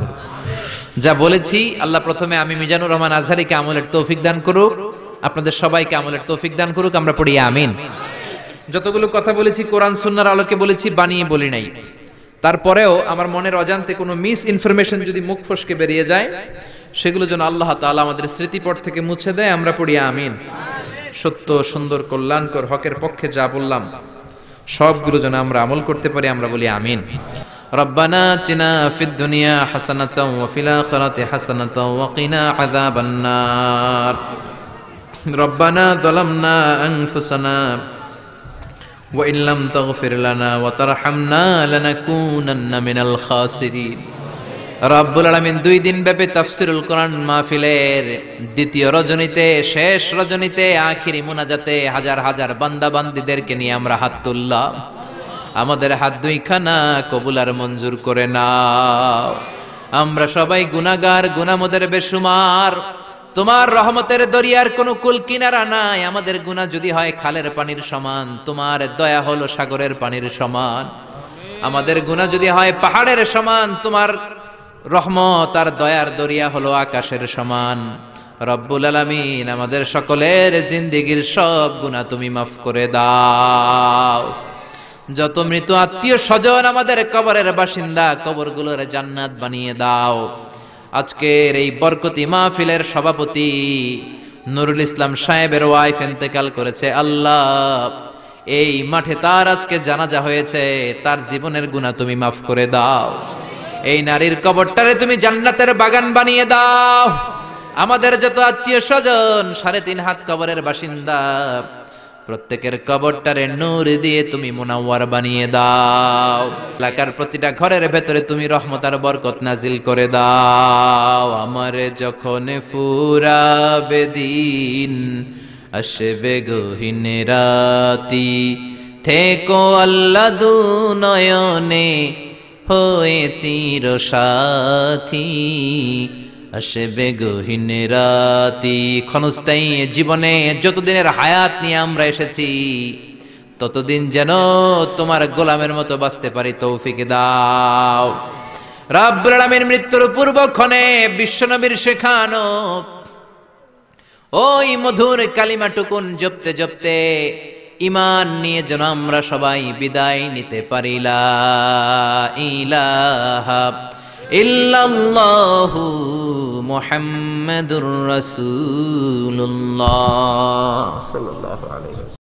যা বলেছি, আল্লাহ প্রথমে আমি মিজানুর রহমান আজহারীকে আমলের তৌফিক দান করুক, আপনাদের সবাইকে আমলের তৌফিক দান করুক। আমরা পড়ি আমিন। যতগুলো কথা বলেছি কোরআন সুন্নাহর আলোকে বলেছি, বানিয়ে বলি নাই। তারপরেও আমার মনের অজান্তে কোনো মিস ইনফরমেশন যদি মুখ ফসকে বেরিয়ে যায়, সেগুলো যেন আল্লাহ তাআলা আমাদের স্মৃতিপট থেকে মুছে দেয়। আমরা পড়ি আমিন। সত্য, সুন্দর, কল্যাণকর, হকের পক্ষে যা বললাম সবগুলো যেন আমরা আমল করতে পারি। আমরা বলি আমিন। রব্বানা আতিনা ফিদ দুনিয়া হাসানাতাও ওয়া ফিল আখিরাতি হাসানাতাও ওয়া কিনা আযাবান নার। রব্বানা যালামনা আনফুসানা ওয়া ইল্লাম তাগফির লানা ওয়া তারহামনা লানাকুনান্না মিনাল খাসিরিন। রব্বুল আলামিন 2 দিন ব্যাপী তাফসীরুল কোরআন মাহফিলের দ্বিতীয় রজনীতে, শেষ রজনীতে, আখিরি মুনাজাতে হাজার হাজার বান্দা বান্দীদেরকে নিয়ে আমরা হাত তুললাম। আমাদের হাত 2খানা কবুল আর মঞ্জুর করে নাও। আমরা সবাই গুনাহগার, গুনাহমদের বেশুমার। তোমার রহমতের দরিয়ার কোনো কুল কিনারা নাই। আমাদের গুনাহ যদি হয় খালের পানির সমান, তোমার দয়া হলো সাগরের পানির সমান। আমাদের গুনাহ যদি হয় পাহাড়ের সমান, তোমার রহমত আর দয়ার দরিয়া হলো আকাশের সমান। রব্বুল আলামিন আমাদের সকলের জিন্দেগীর সব গুনাহ তুমি মাফ করে দাও। যত মৃত আত্মীয় স্বজন আমাদের কবরের বাসিন্দা, কবরগুলোর জান্নাত বানিয়ে দাও। আজকের এই বরকতি মাহফিলের সভাপতি নুরুল ইসলাম সাহেবের ওয়াইফ ইন্তেকাল করেছে। আল্লাহ, এই মাঠে তার আজকে জানাজা হয়েছে, তার জীবনের গুনাহ তুমি মাফ করে দাও। এই নারীর কবরটারে তুমি জান্নাতের বাগান বানিয়ে দাও। আমাদের যত আত্মীয় স্বজন 3.5 হাত কবরের বাসিন্দা, প্রত্যেকের কবরটারে নূর দিয়ে তুমি মুনাওয়ার বানিয়ে দাও। এলাকার প্রতিটা ঘরের ভেতরে তুমি রহমত আর বরকত নাজিল করে দাও। আমার যখন ফুরাবে দিন, আসবে গহীন রাতি, থেকো আল্লাহ দু নয়নে হয়ে চির সাথী। আসবে গহীন রাতি, ক্ষণস্থায়ী জীবনে যতদিনের হায়াত নিয়ে আমরা এসেছি, ততদিন যেন তোমার গোলামের মতো বাঁচতে পারি, তৌফিক দাও। রব্বুল আলামিন মৃত্যুর পূর্বক্ষণে বিশ্বনবীর শেখানো ওই মধুর কালিমাটুকুন জপতে জপতে ঈমান নিয়ে যেন আমরা সবাই বিদায় নিতে পারি। লা ইলাহা ইল্লাল্লাহু মুহাম্মাদুর রাসূলুল্লাহ সাল্লাল্লাহু আলাইহি ওয়াসাল্লাম।